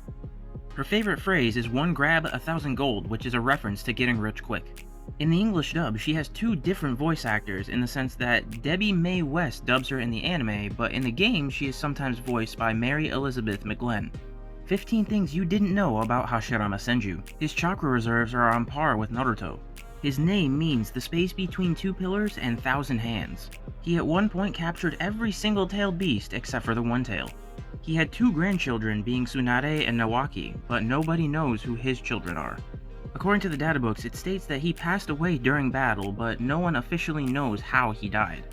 Her favorite phrase is "one grab, 1,000 gold," which is a reference to getting rich quick. In the English dub, she has two different voice actors in the sense that Debbie Mae West dubs her in the anime, but in the game she is sometimes voiced by Mary Elizabeth McGlenn. 15 things you didn't know about Hashirama Senju. His chakra reserves are on par with Naruto. His name means the space between two pillars and 1,000 hands. He at one point captured every single tailed beast except for the one tail. He had two grandchildren being Tsunade and Nawaki, but nobody knows who his children are. According to the databooks, it states that he passed away during battle, but no one officially knows how he died.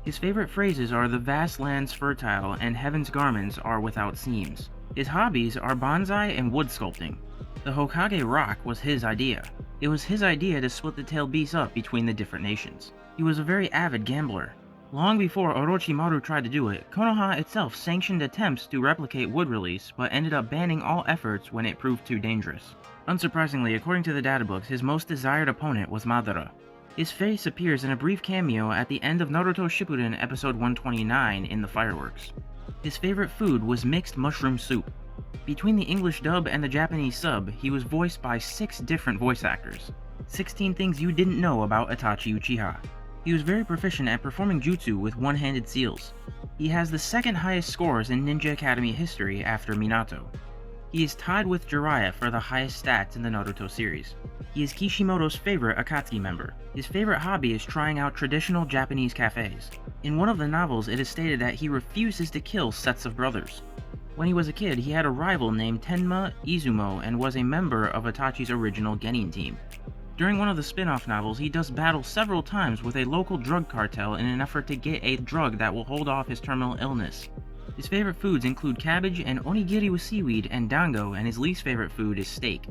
His favorite phrases are "the vast lands fertile" and "heaven's garments are without seams." His hobbies are bonsai and wood sculpting. The Hokage Rock was his idea. It was his idea to split the tailed beasts up between the different nations. He was a very avid gambler. Long before Orochimaru tried to do it, Konoha itself sanctioned attempts to replicate wood release, but ended up banning all efforts when it proved too dangerous. Unsurprisingly, according to the databooks, his most desired opponent was Madara. His face appears in a brief cameo at the end of Naruto Shippuden episode 129 in the fireworks. His favorite food was mixed mushroom soup. Between the English dub and the Japanese sub, he was voiced by 6 different voice actors. 16 things you didn't know about Itachi Uchiha. He was very proficient at performing jutsu with one-handed seals. He has the second highest scores in Ninja Academy history after Minato. He is tied with Jiraiya for the highest stats in the Naruto series. He is Kishimoto's favorite Akatsuki member. His favorite hobby is trying out traditional Japanese cafes. In one of the novels, it is stated that he refuses to kill sets of brothers. When he was a kid, he had a rival named Tenma Izumo and was a member of Itachi's original Genin team. During one of the spin-off novels, he does battle several times with a local drug cartel in an effort to get a drug that will hold off his terminal illness. His favorite foods include cabbage and onigiri with seaweed and dango, and his least favorite food is steak.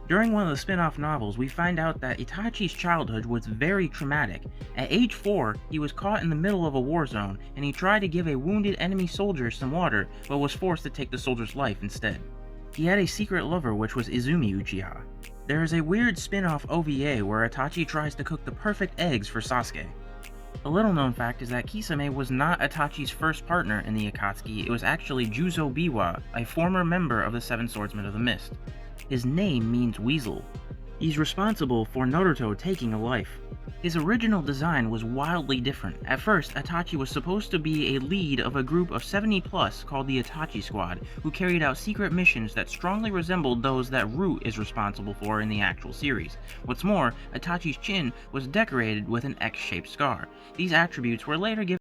During one of the spin-off novels, we find out that Itachi's childhood was very traumatic. At age 4, he was caught in the middle of a war zone, and he tried to give a wounded enemy soldier some water, but was forced to take the soldier's life instead. He had a secret lover, which was Izumi Uchiha. There is a weird spin-off OVA where Itachi tries to cook the perfect eggs for Sasuke. A little known fact is that Kisame was not Itachi's first partner in the Akatsuki, it was actually Juzo Biwa, a former member of the Seven Swordsmen of the Mist. His name means weasel. He's responsible for Naruto taking a life. His original design was wildly different. At first, Itachi was supposed to be a lead of a group of 70+ called the Itachi Squad, who carried out secret missions that strongly resembled those that Root is responsible for in the actual series. What's more, Itachi's chin was decorated with an X-shaped scar. These attributes were later given